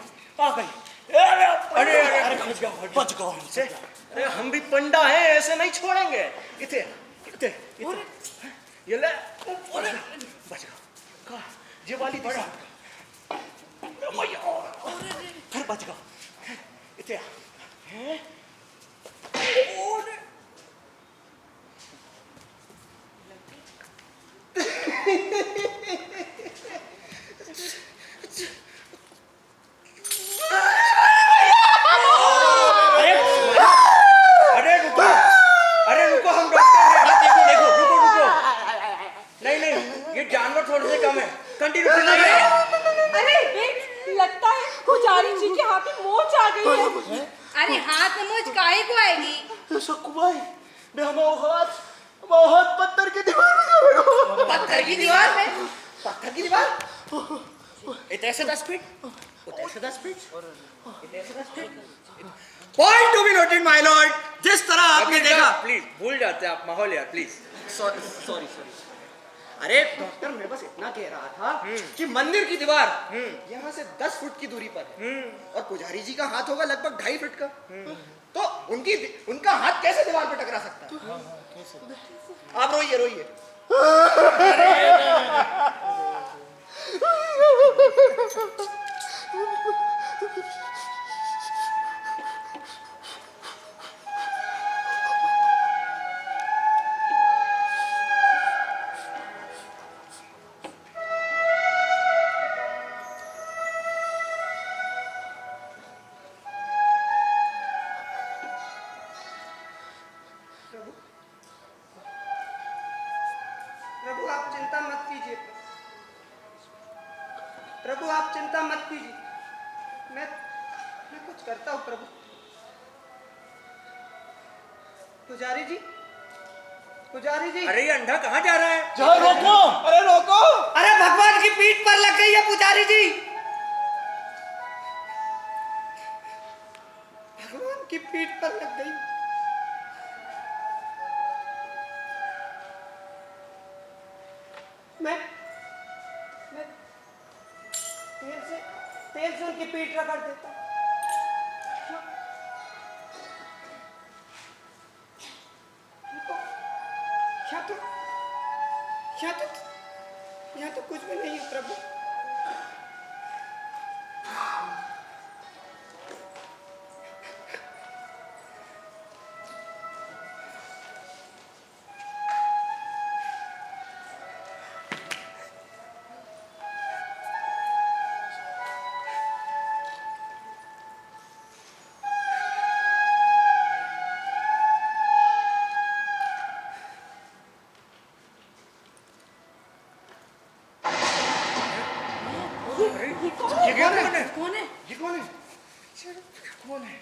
अरे बच गओ हमसे। अरे हम भी पंडा हैं, ऐसे नहीं छोड़ेंगे। इते ये ले, बच गओ। ये वाली बड़ा फिर बच गओ। इते हैं? अरे रुको, हम डॉक्टर हैं। देखो रुको। नहीं, ये जानवर थोड़े से कम है। कंटिन्यू अरे लगता है पुजारी जी के हाथ में मोच आ गई है। अरे हाथ में मोच काहे को आएगी? सकुबाई, बे हमारा हाथ पत्थर की दीवार में। पत्थर की दीवार में? पत्थर की दीवार? इतने से 10 फीट, उतने से 10 फीट, इतने से 10 feet. Point to be noted my Lord. जिस तरह आपने देखा, प्लीज भूल जाते हैं आप माहौल यार प्लीज। सॉरी। अरे डॉक्टर, मैं बस इतना कह रहा था कि मंदिर की दीवार यहाँ से 10 फुट की दूरी पर है और पुजारी जी का हाथ होगा लगभग 2.5 फीट का। तो उनका हाथ कैसे दीवार पे टकरा सकता है? आप रोइए। प्रभु आप चिंता मत कीजिए। प्रभु आप चिंता मत कीजिए। मैं कुछ करता हूँ प्रभु। पुजारी जी। अरे ये अंधा कहाँ जा रहा है? जाओ रोको। अरे रोको। अरे भगवान की पीठ पर लग गई है पुजारी जी। भगवान की पीठ पर लग गई। मैं तेल से उनकी पीठ रगड़ देता। यहाँ तो कुछ भी नहीं है प्रभु। ये कौन है? कौन है? ये कौन है?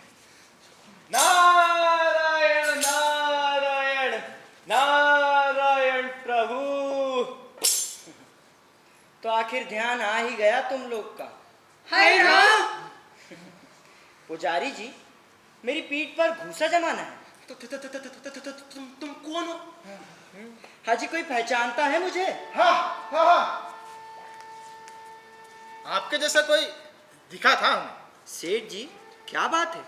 आखिर ध्यान आ ही गया तुम लोग का। हाय राम। पुजारी जी, मेरी पीठ पर घूसा जमाना है। तुम कौन हो? हाजी, कोई पहचानता है मुझे? हाँ हाँ हाँ, आपके जैसा कोई दिखा था हमें। सेठ जी, क्या बात है?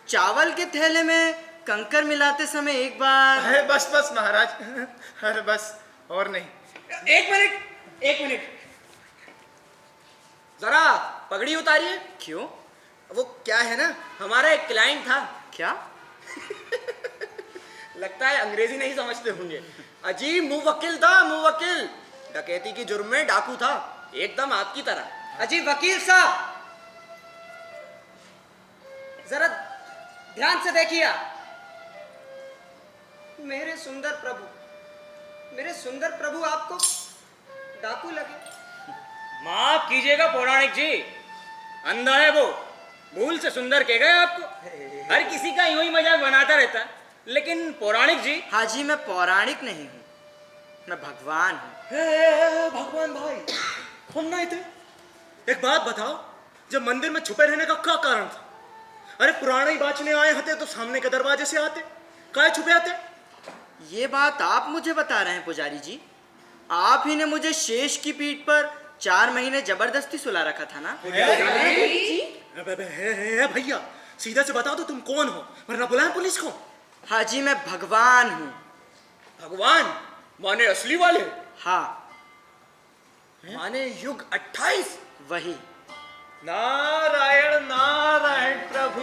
चावल के थैले में कंकर मिलाते समय एक बार। अरे बस बस महाराज, अरे बस, और नहीं। एक मिनट, एक मिनट, जरा पगड़ी उतारिए। क्यों? वो क्या है ना, हमारा एक क्लाइंट था। क्या? लगता है अंग्रेजी नहीं समझते होंगे। अजीब मुवक्किल था, मुवक्किल। डकैती की जुर्म में डाकू था, एकदम आपकी तरह। अजी वकील साहब, जरा ध्यान से देखिए आप। मेरे सुंदर प्रभु आपको डाकू लगे। माफ कीजिएगा पौराणिक जी, अंधा है वो, भूल से सुंदर कह गए आपको। हर किसी का यूं ही मजाक बनाता रहता है, लेकिन पौराणिक जी। हाजी, मैं पौराणिक नहीं हूँ, मैं भगवान हूँ। भगवान भाई, सुनना ही थे। एक बात बताओ, जब मंदिर में छुपे रहने का क्या कारण था? अरे पुराने ही बाचने आए होते तो सामने के दरवाजे से आते, काहे छुपे आते? ये बात आप मुझे बता रहे हैं पुजारी जी? आप ही ने मुझे शेष की पीठ पर 4 महीने जबरदस्ती सुला रखा था ना? भैया, सीधा से बताओ तो तुम कौन हो, वरना बुलाएं पुलिस को। हाजी, मैं भगवान हूँ। भगवान माने असली वाले? हाँ। माने युग 28? वही। नारायण नारायण प्रभु।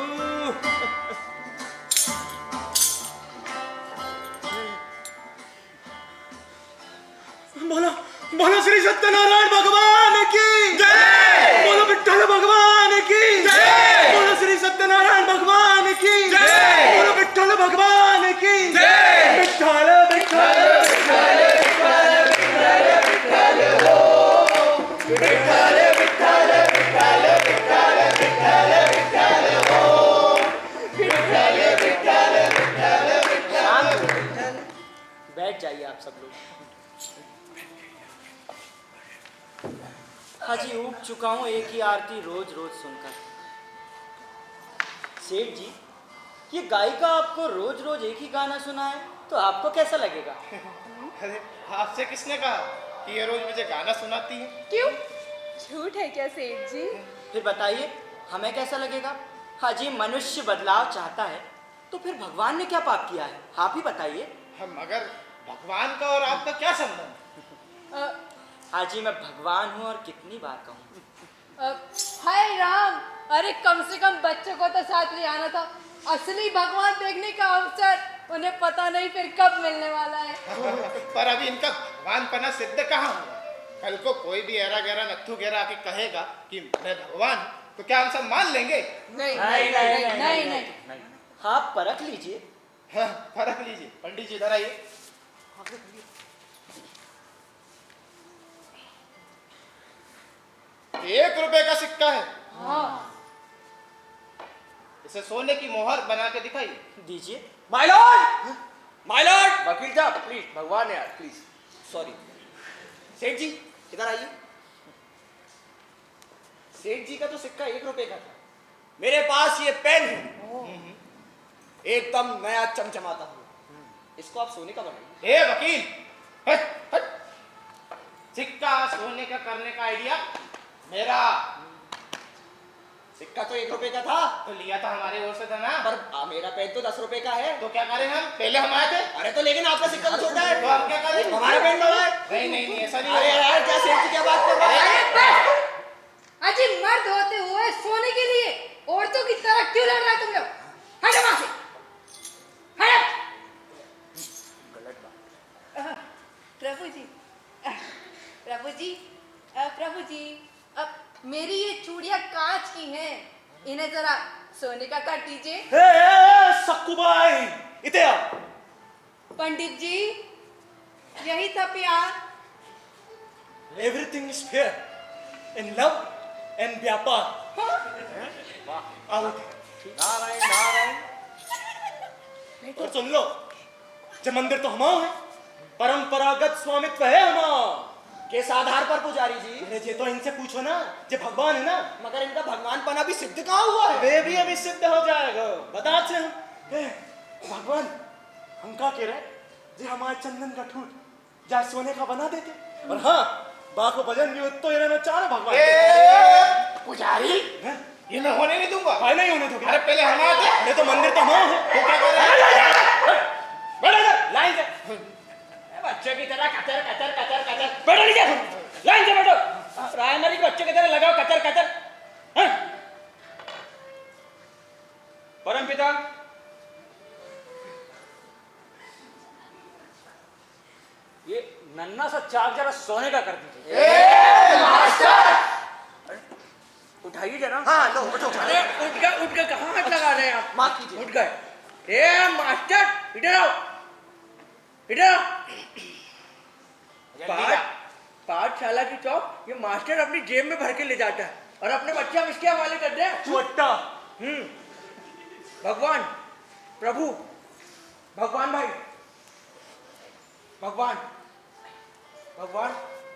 बोलो बोलो श्री सत्यनारायण भगवान की जय। बोलो विठ्ठल भगवान की जय। बोलो श्री सत्यनारायण भगवान की जय। बोलो विठ्ठल भगवान की जय। विठ्ठल विठ्ठल विठ्ठल विठ्ठल विठ्ठल हो, विठ्ठल विठ्ठल विठ्ठल विठ्ठल विठ्ठल विठ्ठल हो, विठ्ठल विठ्ठल विठ्ठल विठ्ठल। बैठ जाइए आप सब लोग। हाजी, ऊब चुका हूँ एक ही आरती रोज रोज सुनकर। सेठ जी, ये गायिका आपको रोज रोज एक ही गाना सुनाए तो आपको कैसा लगेगा? अरे आपसे किसने कहा कि ये रोज मुझे गाना सुनाती है? क्यों, झूठ है क्या सेठ जी? फिर बताइए, हमें कैसा लगेगा? हाजी, मनुष्य बदलाव चाहता है तो फिर भगवान ने क्या पाप किया है, आप ही बताइए। हम मगर भगवान का और आपका क्या संबंध? हाजी, मैं भगवान हूँ और कितनी बार कहूँ। हाय राम, अरे कम से कम बच्चों को तो साथ ले आना था। असली भगवान देखने का अवसर उन्हें पता नहीं फिर कब मिलने वाला है। पर अभी इनका भगवान पना सिद्ध कहाँ हुआ? कल को कोई भी ऐरा गहरा नत्थु गहरा आके कहेगा कि मैं भगवान हूँ, तो क्या हम सब मान लेंगे? नहीं नहीं नहीं नहीं नहीं। आप परख लीजिए। हाँ, परख लीजिए। पंडित जी इधर आइए। 1 रुपए का सिक्का है। हाँ। इसे सोने की मोहर बना के दिखाइए। दीजिए। My Lord, my Lord. वकील साहब प्लीज, भगवान है यार, प्लीज। सॉरी। सेठ जी इधर आइए। सेठ जी का तो सिक्का 1 रुपए का था, मेरे पास ये पेन है, एकदम नया चमचमाता हुआ। इसको आप सोने का बनाइए। ए वकील, हट, हट। सिक्का सोने का करने का आइडिया मेरा। सिक्का तो 1 रुपए का था, तो लिया था हमारे ओर से था ना। पर मेरा पेन तो 10 रुपए का है। तो क्या करें हम? पहले हम आए थे। अरे तो लेकिन आपका सिक्का तो छोटा है, तो हम क्या करें? हमारा पेन बड़ा है। नहीं नहीं नहीं, ऐसा नहीं अरे होगा। यार, क्या सेठ जी क्या बात कर रहे हैं? अरे बस! अजी, मर्द होते हुए सोने के लिए औरतों की तरह क्यों लड़ रहा है तुम लोग? हटो वहां से, हटो। प्रभु जी, प्रभु जी, प्रभु जी, अब मेरी ये चूड़ियां कांच की हैं, इन्हें जरा सोने का कर दीजिए। सक्कुबाई, इते आओ। पंडित जी, यही था प्यार। Everything is fair in love and व्यापार। आओ। नारायण नारायण। और सुन लो, जब मंदिर तो हमारा है, परंपरागत स्वामित्व है हमारा। किस आधार पर पुजारी जी? अरे ये तो इनसे पूछो ना, ये भगवान है ना। मगर इनका भगवानपन अभी सिद्ध कहाँ हुआ है? वे भी अभी सिद्ध हो जाएगा, बता से हम। भगवान हम का कह रहे जे हमारे चंदन का ठूठ जा सोने का बना देते, और हाँ बाको भजन भी तो ये चाह भगवान। पुजारी ये मैं होने नहीं दूंगा। भाई नहीं होने दूंगा। अरे पहले हम आते। अरे तो मंदिर तो हमारा है। वो क्या कर रहे बैठो लाइन से, बच्चे की तरह कचर कचर कचर कचर। बैठो नीचे, लाइन से बैठो। प्राइमरी के बच्चे की तरह लगाओ कचर कचर। परम पिता, ये नन्ना सा चाक जरा सोने का कर दीजिए। उठाइए जरा। हाँ लो उठो। अरे उठ गए कहाँ हाथ लगा रहे हैं आप? माफ कीजिए। उठ गए। ए मास्टर इधर आओ, इधर आओ। पाठशाला की चौक ये मास्टर अपनी जेब में भर के ले जाता है और अपने बच्चे हम इसके हवाले कर रहे हैं। चुट्टा। भगवान प्रभु, भगवान भाई, भगवान भगवान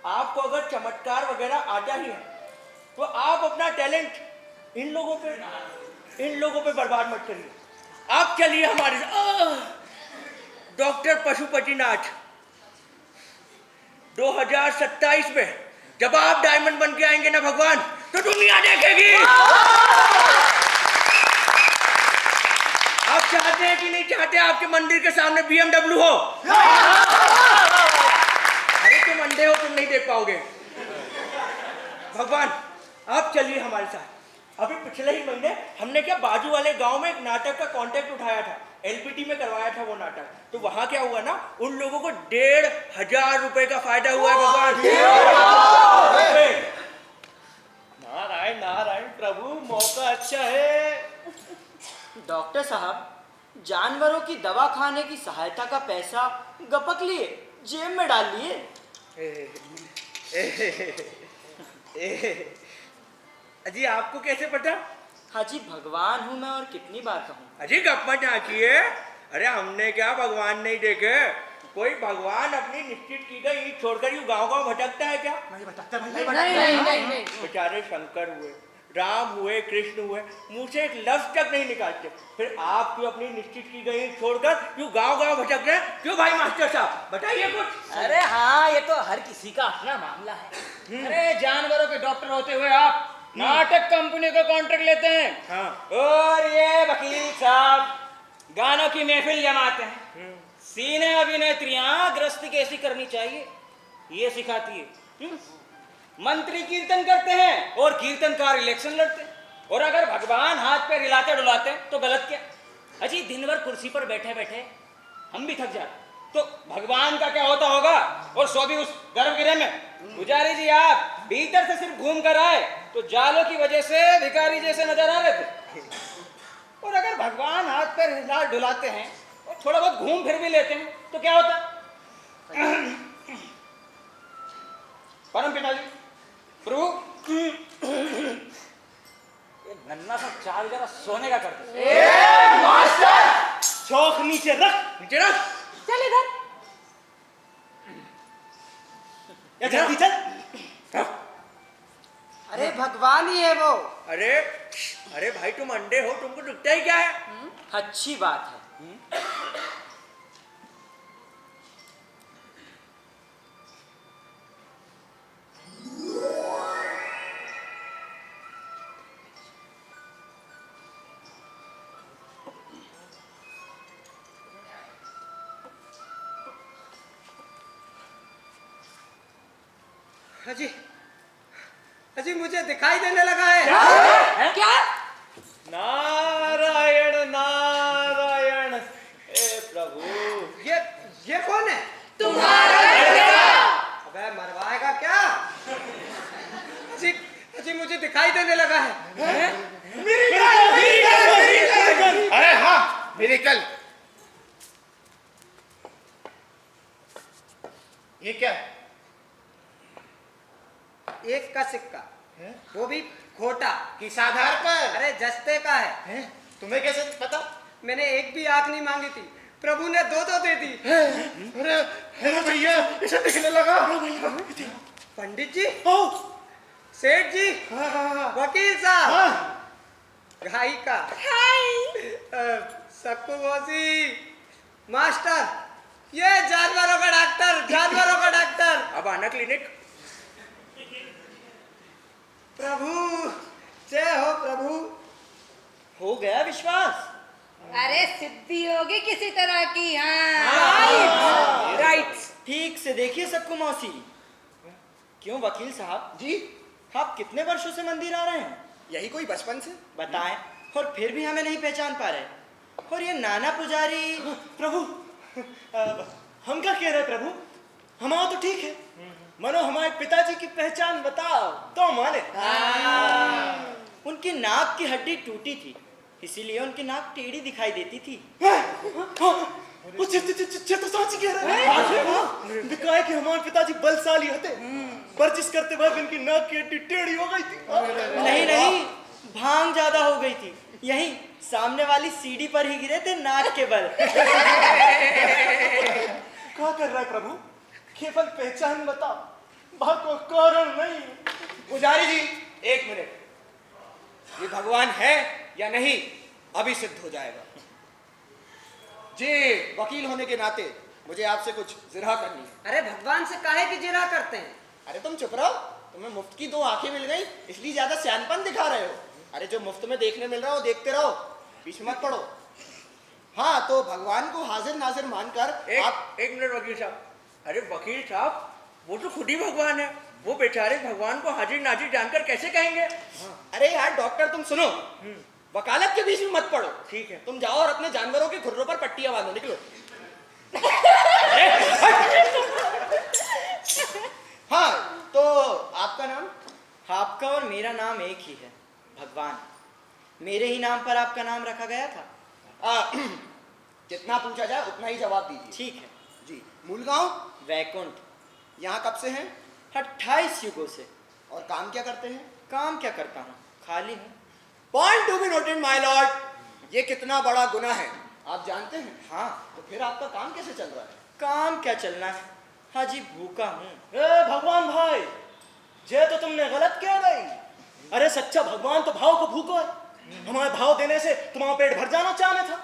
आपको अगर चमत्कार वगैरह आता ही है तो आप अपना टैलेंट इन लोगों पे बर्बाद मत करिए। आप चलिए हमारे डॉक्टर पशुपतिनाथ 2027 में जब आप डायमंड बन के आएंगे ना भगवान, तो दुनिया देखेगी। आप चाहते हैं कि नहीं चाहते आपके मंदिर के सामने BMW हो? अरे तुम अंधे हो, तुम नहीं देख पाओगे। भगवान आप चलिए हमारे साथ। अभी पिछले ही महीने हमने क्या बाजू वाले गांव में एक नाटक का कॉन्ट्रैक्ट उठाया था, LPT में करवाया था वो नाटक। तो वहां क्या हुआ ना, उन लोगों को 1,500 रुपए का फायदा हुआ है। भगवान नारायण नारायण प्रभु, मौका अच्छा है। डॉक्टर साहब जानवरों की दवा खाने की सहायता का पैसा गपक लिए, जेब में डाल लिए। अजी आपको कैसे पता? हाजी भगवान हूँ मैं और कितनी बार कहूँ। अजी गप मत झांकिए। अरे हमने क्या भगवान नहीं देखे? कोई भगवान अपनी निश्चित की गई ईंट छोड़कर यूं गांव-गांव भटकता है क्या? नहीं भटकता भाई, नहीं। बेचारे शंकर हुए, राम हुए, कृष्ण हुए, मुंह से एक लफ्ज तक नहीं निकालते, फिर आप क्यों अपनी निश्चित की गई ईंट छोड़कर यूं गांव-गांव भटक रहे हैं? क्यों भाई मास्टर साहब, बताइए कुछ। अरे हाँ, ये तो हर किसी का अपना मामला है। अरे जानवरों के डॉक्टर होते हुए आप नाटक कंपनी का कॉन्ट्रैक्ट लेते हैं। हाँ। और ये वकील साहब गानों की महफिल जमाते हैं। सीने अभिनेत्रियां गृहस्थी कैसी करनी चाहिए ये सिखाती है। मंत्री कीर्तन करते हैं और कीर्तनकार इलेक्शन लड़ते हैं। और अगर भगवान हाथ पे हिलाते डुलाते तो गलत क्या? अजी दिन भर कुर्सी पर बैठे बैठे हम भी थक जाते, तो भगवान का क्या होता होगा? और सो भी उस गर्भगृह में। पुजारी जी आप भीतर से सिर्फ घूम कर आए तो जालों की वजह से भिखारी जैसे नजर आ रहे थे। और अगर भगवान हाथ पैर हिला डुलाते हैं और थोड़ा बहुत घूम फिर भी लेते हैं तो क्या होता? परम पिताजी प्रभु, ये नन्ना सा चाल जरा सोने का कर दे। चौक नीचे रख, नीचे रख। चल इधर। या जल्दी चल। अरे भगवान ही है वो। अरे भाई तुम अंधे हो, तुमको दिखता ही क्या है? अच्छी बात है। अजी अजी मुझे दिखाई देने लगा है। क्या? नारायण नारायण। ए प्रभु, ये कौन है? तुम्हारा लड़का। अबे मरवाएगा क्या? अजी अजी मुझे दिखाई देने लगा है। अरे हाँ मिरेकल। ये क्या है? एक का सिक्का, वो भी खोटा। किस आधार पर? अरे जस्ते का है। तुम्हें कैसे पता? मैंने एक भी आंख नहीं मांगी थी, प्रभु ने 2-2 दे दी। अरे अरे भैया इसे दिखने लगा। पंडित जी, आओ। सेठ जी, हाँ। वकील साहब, हाँ। घाई का, सक्कू मौसी, मास्टर, ये जानवरों का डॉक्टर, जानवरों का डॉक्टर। अब आना क्लिनिक। प्रभु, जय हो प्रभु। हो गया विश्वास? अरे सिद्धि होगी किसी तरह की। हाँ राइट। ठीक से देखिए सक्कू मौसी। क्यों वकील साहब जी, आप कितने वर्षों से मंदिर आ रहे हैं? यही कोई बचपन से। बताएं। और फिर भी हमें नहीं पहचान पा रहे। और ये नाना पुजारी। प्रभु, हम क्या कह रहे हैं प्रभु? हमारा तो ठीक है, मनो हमारे पिताजी की पहचान बताओ तो माने। उनकी नाक की हड्डी टूटी थी, इसीलिए उनकी नाक टेढ़ी दिखाई देती थी। वो तो सच कह रहे हैं। दिखाए कि हमारे पिताजी बलशाली होते, वर्जिश करते वक्त इनकी नाक की हड्डी टेढ़ी हो गई थी। नहीं नहीं, भांग ज्यादा हो गई थी, यही सामने वाली सीढ़ी पर ही गिरे थे नाक के बल। क्या कर रहा है प्रभु? केवल पहचान बताओ, भागो कारण नहीं। पुजारी जी, एक मिनट, ये भगवान है या नहीं अभी सिद्ध हो जाएगा। जी, वकील होने के नाते मुझे आपसे कुछ जिरह करनी है। अरे भगवान से काहे की जिरा करते हैं? अरे तुम चुप रहो, तुम्हें मुफ्त की 2 आंखें मिल गई इसलिए ज्यादा सियानपन दिखा रहे हो। अरे जो मुफ्त में देखने मिल रहा हो देखते रहो, बीच मत पड़ो। हाँ, तो भगवान को हाजिर नाजिर मानकर एक मिनट वकील साहब। अरे वकील साहब, वो तो खुद ही भगवान है, वो बेचारे भगवान को हाजिर नाजिर जानकर कैसे कहेंगे? अरे यार डॉक्टर, तुम सुनो, वकालत के बीच में मत पड़ो। ठीक है। तुम जाओ और अपने जानवरों के खुर्रों पर पट्टियां बांधो, निकलो। हाँ, तो आपका नाम? आपका और मेरा नाम एक ही है, भगवान। मेरे ही नाम पर आपका नाम रखा गया था। जितना पूछा जाए उतना ही जवाब दीजिए। ठीक है जी। मूल गांव? वैकुंठ। यहाँ कब से हैं? 28 युगों से। और काम क्या करते हैं? काम क्या करता हूँ, खाली हूँ। Point to be noted my Lord, ये कितना बड़ा गुनाह है आप जानते हैं? हाँ। तो फिर आपका काम कैसे चल रहा है? काम क्या चलना है, हाजी भूखा हूँ। भगवान भाई, ये तो तुमने गलत कह गई। अरे सच्चा भगवान तो भाव को भूखो है। हमारे भाव देने से तुम्हारा पेट भर जाना चाहना था।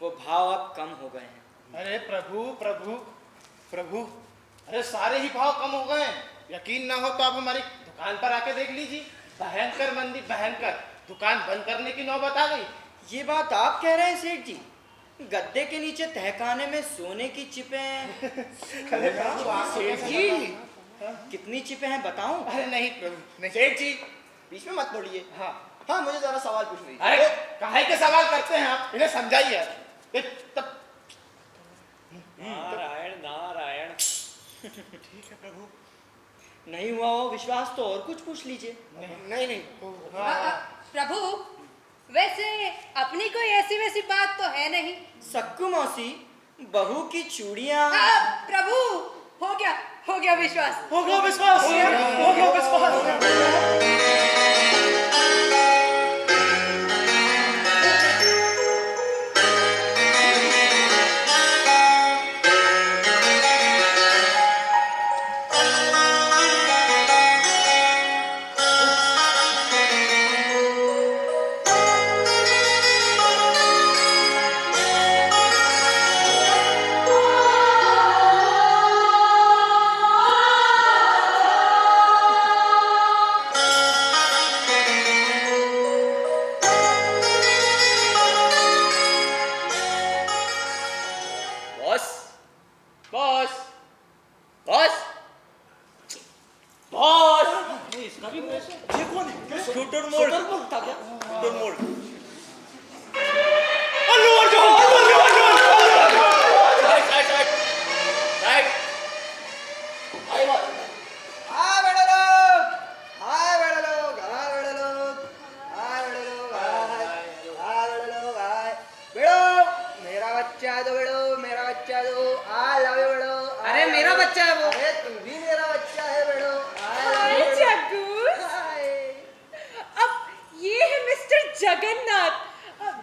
वो भाव अब कम हो गए हैं। अरे प्रभु प्रभु प्रभु, अरे सारे ही भाव कम हो गए हैं। यकीन ना हो तो आप हमारी दुकान पर आके देख लीजिए, भयंकर मंदी, भयंकर। दुकान बंद करने की नौबत आ गई। ये बात आप कह रहे हैं सेठ जी? गद्दे के नीचे तहखाने में सोने की चिपें। सेठ जी, कितनी चिपें हैं बताऊं? अरे नहीं प्रभु नहीं। सेठ जी, बीच में मत बोलिए। हाँ हाँ, मुझे जरा सवाल पूछ लीजिए। अरे काहे के सवाल करते हैं आप, इन्हें समझाइए। नारायण नारायण। ठीक है प्रभु। नहीं हुआ हो विश्वास तो और कुछ पूछ लीजिए। नहीं नहीं। प्रभु, वैसे अपनी कोई ऐसी वैसी बात तो है नहीं। सक्कू मौसी, बहू की चूड़ियां। प्रभु, हो गया विश्वास। हो गया विश्वास, हो गया विश्वास। बॉस बॉस बॉस बॉस, इसका भी वैसे ये कौन है? शुटुरमुर्ग था क्या? शुटुरमुर्ग। अल्लू अर्जुन, अल्लू अर्जुन। राइट। हाय बॉस। हाय बड़े लोग, हाय बड़े लोग, हाय बड़े लोग, हाय बड़े लोग, हाय बड़े लोग, हाय बेड़ो, मेरा बच्चा है तो बेड़ो, मेरा बच्चा है तो आई लव यू बेड़ो। अरे मेरा बच्चा है वो। अरे तुम भी मेरा बच्चा है बेड़ो। हाय जग्गूस। अब ये है मिस्टर जगन्नाथ।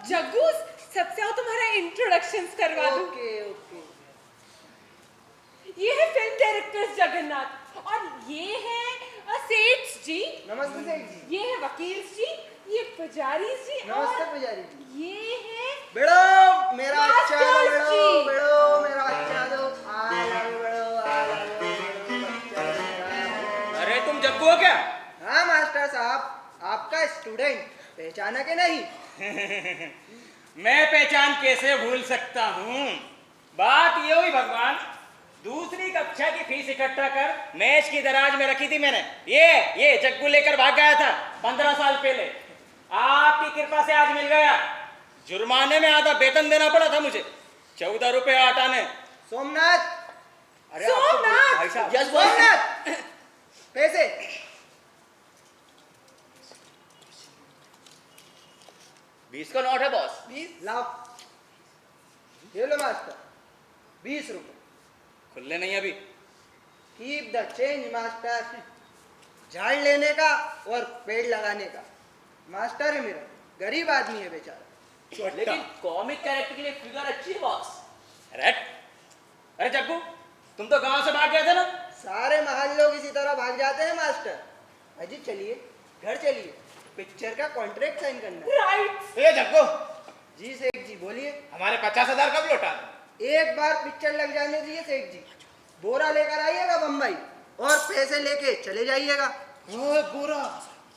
जग्गूस, सबसे आओ तुम्हारा इंट्रोडक्शंस करवा दूं। Okay okay. ये है फिल्म डायरेक्टर जगन्नाथ और ये है सेठ जी, नमस्ते सेठ जी। ये है वकील जी, ये पुजारी जी, नमस्ते और पुजारी जी। ये है बेड़ो मेरा अच्छा दो, मास्टर बेड़ो जी। बेड़ो मेरा अच्छा दो, आ लाओ बेड़ो, आ लाओ बेड़ो, बच्चा मेरा। अरे तुम जग्गू हो क्या? हाँ मास्टर साहब, आपका स्टूडेंट, पहचाना के नहीं? मैं पहचान कैसे भूल सकता हूँ? बात ये हुई भगवान, दूसरी कक्षा की फीस इकट्ठा कर मेज की दराज में रखी थी मैंने। ये जग्गू लेकर भाग गया था 15 साल पहले। आपकी कृपा से आज मिल गया। जुर्माने में आधा वेतन देना पड़ा था मुझे, 14 रुपए आटाने। सोमनाथ, अरे आपको सोमनाथ! भाई साहब, यस सोमनाथ, पैसे। 20 का नोट है बॉस। 20 लाओ, ये लो मास्टर, 20 रुपए। खुले नहीं अभी। Keep the change master. झाड़ लेने का और पेड़ लगाने का। मास्टर है मेरा, गरीब आदमी है बेचारा। लेकिन कॉमिक कैरेक्टर के लिए फिगर अच्छी है बॉस। अरे जग्गू, तुम तो गांव से भाग गए थे ना? सारे महल लोग इसी तरह भाग जाते हैं मास्टर। अजी चलिए, घर चलिए, पिक्चर का कॉन्ट्रैक्ट साइन करना है। राइट। ये जग्गू, जी सेठ जी बोलिए। हमारे 50,000 कब लौटा? एक बार पिक्चर लग जाने दीजिए सेठ जी। बोरा लेकर आइएगा बम्बई और पैसे लेके चले जाइएगा। बोरा,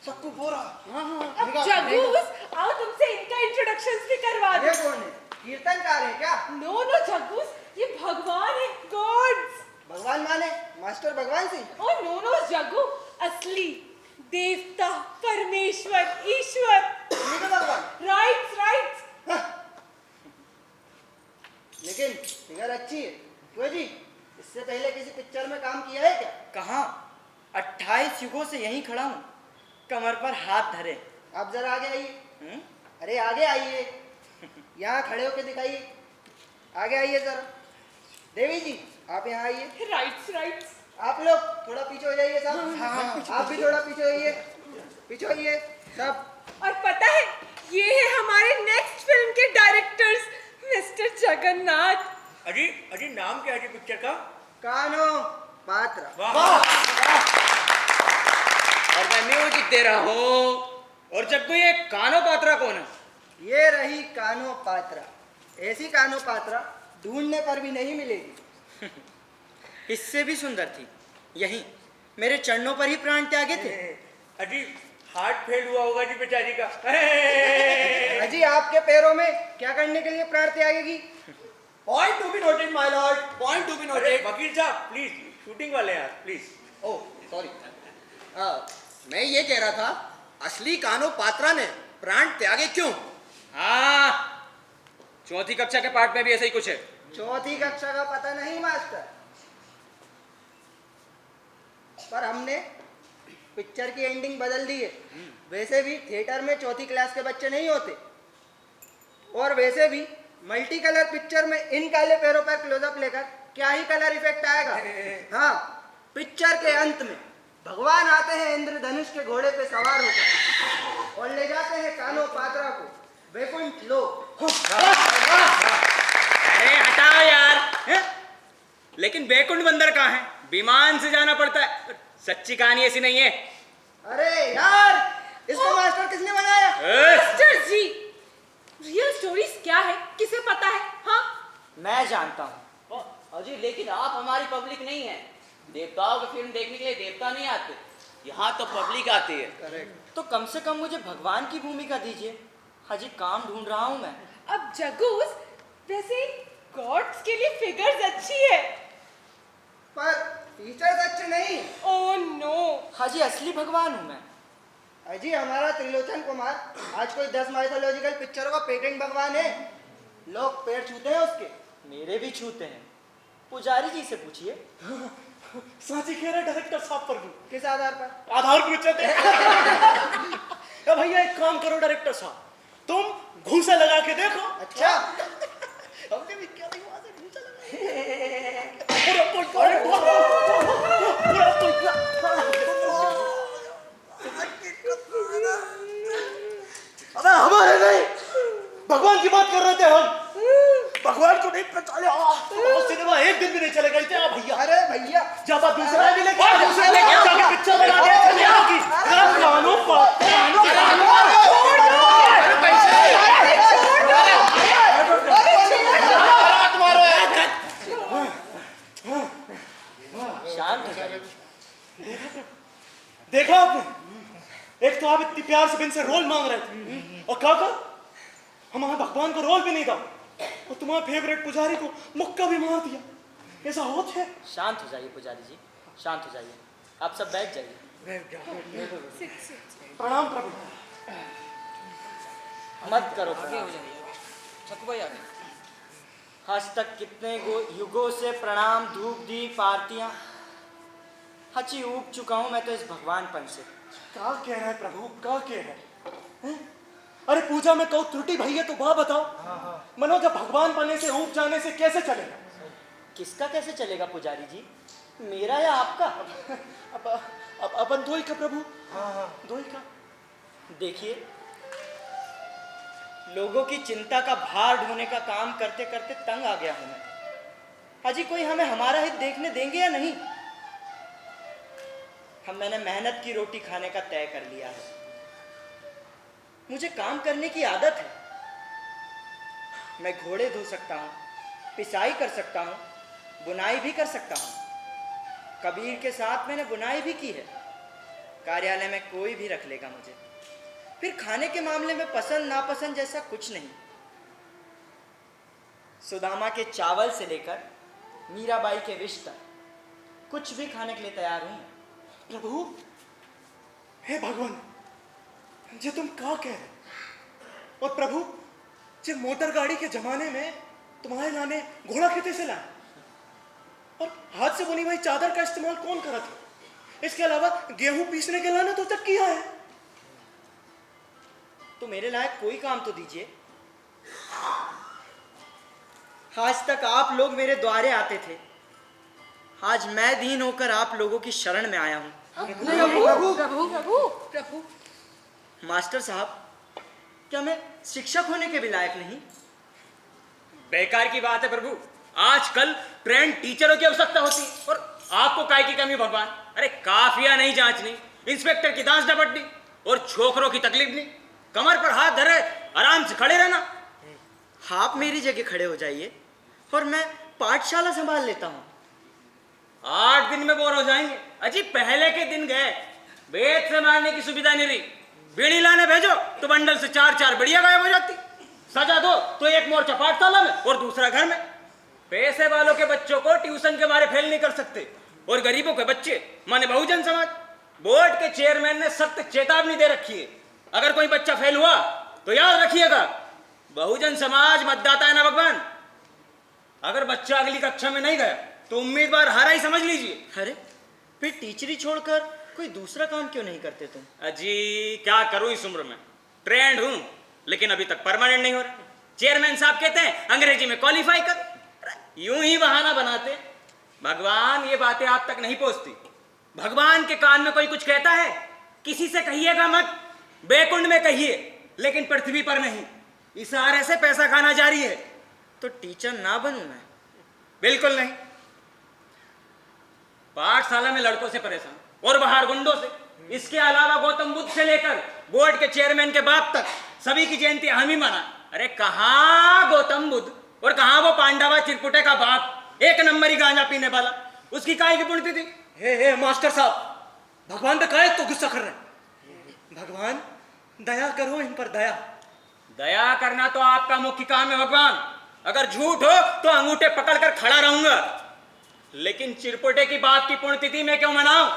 सक्कू बोरा। अब जग्गूस, आओ तुमसे इनका इंट्रोडक्शंस भी करवा ये दो। कौन है? कीर्तनकार है क्या? नो नो जग्गूस, ये भगवान है, गॉड्स। भगवान माने master Bhagwan Singh? Oh no no Jaggu, असली देवता, परमेश्वर, ईश्वर। ठीक है भगवान। राइट। लेकिन फिगर अच्छी है। क्यों जी, इससे पहले किसी पिक्चर में काम किया है क्या? कहाँ, 28 युगों से यहीं खड़ा हूँ, कमर पर हाथ धरे। आप जरा आगे आइए। अरे आगे आइए, यहाँ खड़े होके दिखाइए। आगे आइए जरा। देवी जी आप यहाँ आइए। राइट। आप लोग थोड़ा पीछे हो जाइए साहब। आप भी थोड़ा पीछे होइए, पीछे होइए सब। और पता है, ये है हमारे नेक्स्ट फिल्म के डायरेक्टर्स, मिस्टर जगन्नाथ। अजी नाम क्या है जी पिक्चर का? कानो पात्रा। और मैं म्यूजिक दे रहा हूँ। और जग्गू, ये कानो पात्रा कौन है? ये रही कानो पात्रा। ऐसी कानो पात्रा ढूंढने पर भी नहीं मिलेगी। इससे भी सुंदर थी, यहीं मेरे चरणों पर ही प्राण त्यागे थे। अजी हार्ट फेल हुआ होगा जी बेचारी का। अजी आपके पैरों में क्या करने के लिए प्राण त्यागेगी? Point to be noted my lord, point to be अरे नोटेड। वकील साहब प्लीज, शूटिंग वाले यार प्लीज। ओह सॉरी, मैं ये कह रहा था, असली कानो पात्रा ने प्राण त्यागे क्यों? हाँ, चौथी कक्षा के पाठ में भी ऐसा ही कुछ है। चौथी कक्षा का पता नहीं मास्टर, पर हमने पिक्चर की एंडिंग बदल दी है। वैसे भी थिएटर में चौथी क्लास के बच्चे नहीं होते, और वैसे भी मल्टी कलर पिक्चर में इन काले पैरों पर क्लोजअप लेकर क्या ही कलर इफेक्ट आएगा। हाँ, पिक्चर के अंत में भगवान आते हैं इंद्रधनुष के घोड़े पे सवार होकर और ले जाते हैं कानो पात्रा को वैकुंठ लोक। अरे हटाओ यार, हैं? लेकिन बैकुंठ बंदर कहाँ है? विमान से जाना पड़ता है। सच्ची कहानी ऐसी नहीं है। अरे यार, इसको मास्टर किसने बनाया? मास्टर जी, रियल स्टोरीज क्या है, किसे पता है? हाँ, मैं जानता हूँ। अजी लेकिन आप हमारी पब्लिक नहीं है। देवताओं की फिल्म देखने के लिए देवता नहीं आते, यहाँ तो पब्लिक आती है। तो कम से कम मुझे भगवान की भूमिका दीजिए। हाजी काम ढूंढ रहा हूँ मैं। अब जगूस, वैसे गॉड्स के लिए फिगर्स अच्छी है, पर फीचर्स अच्छे नहीं। Oh no. हाजी असली भगवान हूँ मैं। अजी हमारा त्रिलोचन कुमार आज कोई 10 माइथोलॉजिकल पिक्चरों का पेटेंट भगवान है। लोग पैर छूते हैं उसके। मेरे भी छूते हैं। पुजारी जी से पूछिए। साची कह रहे डायरेक्टर साहब पर भी। किस आधार पर? आधार पूछते। अब भैया एक काम करो डायरेक्टर साहब, तुम घूंसा लगा के देखो। अच्छा, हमने भी क्या नहीं वहां से घूंसा लगा। अबे हमारे नहीं, भगवान की बात कर रहे थे हम। भगवान को नहीं पहचाने सिनेमा एक दिन भी नहीं चलेगा। भैया अरे भैया जब आप दूसरा भी लेके दूसरे लेके जाके पिक्चर बना दे चले आओ की कानू शांत हो जाइए। देखा आपने, एक तो आप इतनी प्यार से बिन से रोल मांग रहे थे और काका हमारे भगवान को रोल भी नहीं था और तुम्हारे फेवरेट पुजारी को मुक्का भी मार दिया। ऐसा होता है? शांत हो जाइए पुजारी जी, शांत हो जाइए। आप सब बैठ जाइए। प्रणाम प्रभु। मत करो आज तक कितने युगों से प्रणाम धूप दीप आरतियां हची ऊब चुका हूं मैं तो इस भगवानपन से। क्या कह रहा है प्रभु, क्या कह रहा है? अरे पूजा में कहो त्रुटि भई है तो वाह बताओ। मनो जब भगवान बने से ऊब जाने से कैसे चलेगा? किसका कैसे चलेगा पुजारी जी, मेरा या आपका? अब अपन दो ही का प्रभु। दो ही का। देखिए लोगों की चिंता का भार ढोने का काम करते करते तंग आ गया हूं मैं। अजी कोई हमें हमारा हित देखने देंगे या नहीं? मैंने मेहनत की रोटी खाने का तय कर लिया है। मुझे काम करने की आदत है। मैं घोड़े धो सकता हूँ, पिसाई कर सकता हूँ, बुनाई भी कर सकता हूँ। कबीर के साथ मैंने बुनाई भी की है। कार्यालय में कोई भी रख लेगा मुझे। फिर खाने के मामले में पसंद नापसंद जैसा कुछ नहीं। सुदामा के चावल से लेकर मीराबाई के विष तक कुछ भी खाने के लिए तैयार हूं। प्रभु हे भगवान, जे तुम क्या कह रहे? और प्रभु जे मोटर गाड़ी के जमाने में तुम्हारे लाने घोड़ा खेते से लाए और हाथ से बुनी हुई चादर का इस्तेमाल कौन करा था? इसके अलावा गेहूं पीसने के लाने तो तक किया है। तो मेरे लायक कोई काम तो दीजिए। आज तक आप लोग मेरे द्वारे आते थे, आज मैं दीन होकर आप लोगों की शरण में आया हूं। प्रभु प्रभु प्रभु प्रभु मास्टर साहब, क्या मैं शिक्षक होने के भी लायक नहीं? बेकार की बात है प्रभु, आजकल ट्रेंड टीचरों की आवश्यकता होती है और आपको काय की कमी भगवान? अरे काफिया नहीं जांचनी, इंस्पेक्टर की दांत डपटनी और छोकरों की तकलीफ नहीं। कमर पर हाथ धरे आराम से खड़े रहना। आप मेरी जगह खड़े हो जाइए और मैं पाठशाला संभाल लेता हूँ। 8 दिन में बोर हो जाएंगे। अजी पहले के दिन गए, वेद से मारने की सुविधा नहीं रही। बीड़ी लाने भेजो तो बंडल से 4 बढ़िया गायब हो जाती। सजा दो तो एक मोर्चा पाठशाला में और दूसरा घर में। पैसे वालों के बच्चों को ट्यूशन के मारे फेल नहीं कर सकते और गरीबों के बच्चे माने बहुजन समाज। बोर्ड के चेयरमैन ने सख्त चेतावनी दे रखी है, अगर कोई बच्चा फेल हुआ तो याद रखिएगा बहुजन समाज मतदाता है ना भगवान। अगर बच्चा अगली कक्षा में नहीं गया तो उम्मीदवार हारा ही समझ लीजिए। अरे फिर टीचरी छोड़कर कोई दूसरा काम क्यों नहीं करते तुम? अजी क्या करूं इस उम्र में, ट्रेंड हूं लेकिन अभी तक परमानेंट नहीं हो रहा। चेयरमैन साहब कहते हैं अंग्रेजी में क्वालिफाई कर, यूं ही बहाना बनाते। भगवान ये बातें आप तक नहीं पहुंचती। भगवान के कान में कोई कुछ कहता है किसी से कहिएगा मत, बैकुंठ में कहिए लेकिन पृथ्वी पर नहीं। इशारे से पैसा खाना जारी है। तो टीचर ना बनूं मैं? बिल्कुल नहीं। पाठशाला में लड़कों से परेशान और बाहर गुंडों से। इसके अलावा गौतम बुद्ध से लेकर बोर्ड के चेयरमैन के बाप तक सभी की जयंती हम ही मना। अरे कहाँ गौतम बुद्ध और कहाँ वो पांडवा चिरकुटे का बाप, एक नंबर ही गांजा पीने वाला। उसकी काय की पुण्यतिथि थी? हे मास्टर साहब, भगवान पे काहे तो गुस्सा कर रहे हैं? भगवान दया करो इन पर, दया। दया करना तो आपका मुख्य काम है भगवान। अगर झूठ हो तो अंगूठे पकड़कर खड़ा रहूंगा, लेकिन चिरपुटे की बाप की पुण्यतिथि में क्यों मनाऊं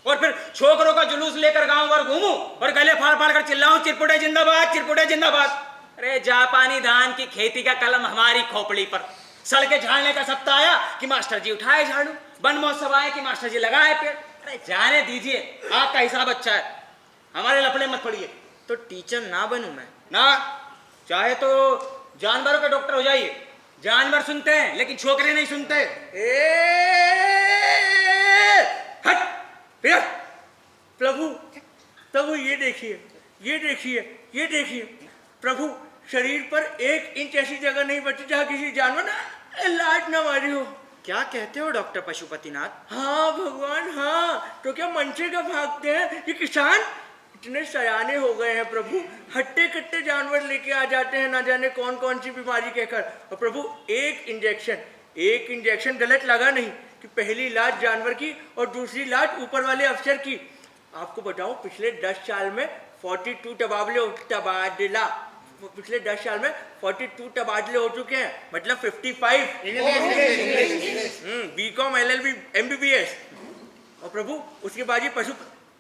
और फिर छोकरों का जुलूस लेकर गांव भर घूमूं और गले फाड़ फाड़ कर चिल्लाऊं चिरपुटे जिंदाबाद, चिरपुटे जिंदाबाद। अरे जापानी धान की खेती का कलम हमारी खोपड़ी पर। सड़के झाड़ने का सप्ताह आया कि मास्टर जी उठाए झाड़ू, वन महोत्सव आए कि मास्टर जी लगाए पेड़। अरे जाने दीजिए, आपका हिसाब अच्छा है, हमारे लफड़े मत पड़िए। तो टीचर ना बनूं मैं? ना, चाहे तो जानवरों के डॉक्टर हो जाइए। जानवर सुनते हैं लेकिन छोकरे नहीं सुनते। हट फिर। प्रभु प्रभु ये देखिए, ये देखिए, ये देखिए प्रभु, शरीर पर 1 इंच ऐसी जगह नहीं बची जहाँ किसी जानवर ने लात ना मारी हो। क्या कहते हो डॉक्टर पशुपतिनाथ? हाँ भगवान हाँ, तो क्या मन से क्या भागते हैं ये किसान? इतने सयाने हो गए हैं प्रभु, हट्टे कट्टे जानवर लेके आ जाते हैं ना जाने कौन कौन सी बीमारी कहकर। और प्रभु एक इंजेक्शन गलत लगा नहीं कि पहली लाज जानवर की और दूसरी लाज ऊपर वाले अफसर की। आपको बताऊं पिछले 10 साल में 42 तबादला, पिछले 10 साल में 42 तबादले हो चुके हैं, मतलब 55। B Com LLB MBBS। और प्रभु उसके बाद ये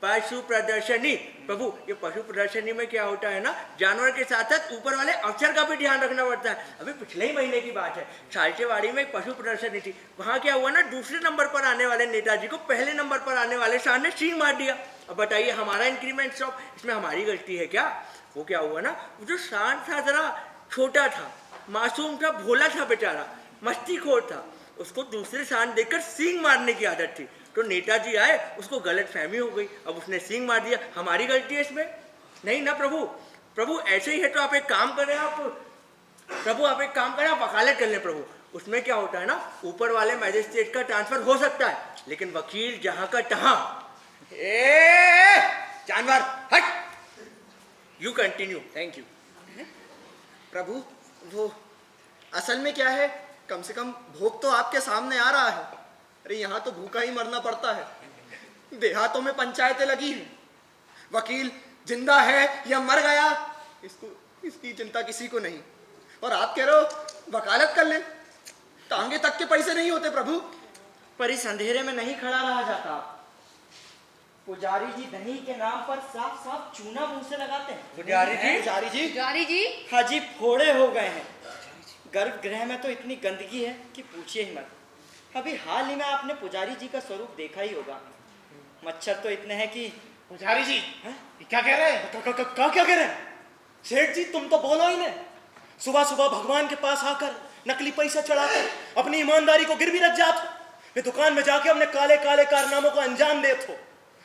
पशु प्रदर्शनी। प्रभु ये पशु प्रदर्शनी में क्या होता है ना, जानवर के साथ साथ ऊपर वाले अफसर का भी ध्यान रखना पड़ता है। अभी पिछले ही महीने की बात है, सालचेवाड़ी में एक पशु प्रदर्शनी थी। वहाँ क्या हुआ ना, दूसरे नंबर पर आने वाले नेताजी को पहले नंबर पर आने वाले शान ने सींग मार दिया। अब बताइए हमारा इंक्रीमेंट स्टॉप, इसमें हमारी गलती है क्या? वो क्या हुआ ना, वो जो शान था जरा छोटा था, मासूम था, भोला था बेचारा, मस्तीखोर था, उसको दूसरे शान देखकर सींग मारने की आदत थी। तो नेताजी आए, उसको गलत फहमी हो गई, अब उसने सींग मार दिया। हमारी गलती है इसमें? नहीं ना प्रभु। प्रभु ऐसे ही है तो आप एक काम करें, आप वकालत कर लें प्रभु। उसमें क्या होता है ना, ऊपर वाले मैजिस्ट्रेट का ट्रांसफर हो सकता है, लेकिन वकील जहां का तहां। जानवर हट, यू कंटिन्यू। थैंक यू प्रभु। वो असल में क्या है, कम से कम भोग तो आपके सामने आ रहा है। अरे यहाँ तो भूखा ही मरना पड़ता है। देहातों में पंचायतें लगी हैं, वकील जिंदा है या मर गया इसकी चिंता किसी को नहीं। और आप कह रहे हो वकालत कर ले, टांगे तक के पैसे नहीं होते प्रभु। पर इस अंधेरे में नहीं खड़ा रहा जाता। पुजारी जी दही के नाम पर साफ साफ चूना मुंह से लगाते हैं। पुजारी जी हाजी फोड़े हो गए हैं। गर्भगृह में तो इतनी गंदगी है कि पूछिए ही मत। अभी हाल ही में आपने पुजारी जी का स्वरूप देखा ही होगा। मच्छर तो इतने हैं कि पुजारी जी क्या कह रहे हैं? क्या कह रहे हैं? सेठ जी तुम तो बोलो ही नहीं। सुबह सुबह भगवान के पास आकर नकली पैसा चढ़ाकर अपनी ईमानदारी को गिरवी रख जाते, फिर दुकान में जाके अपने काले काले कारनामों को अंजाम देते हो,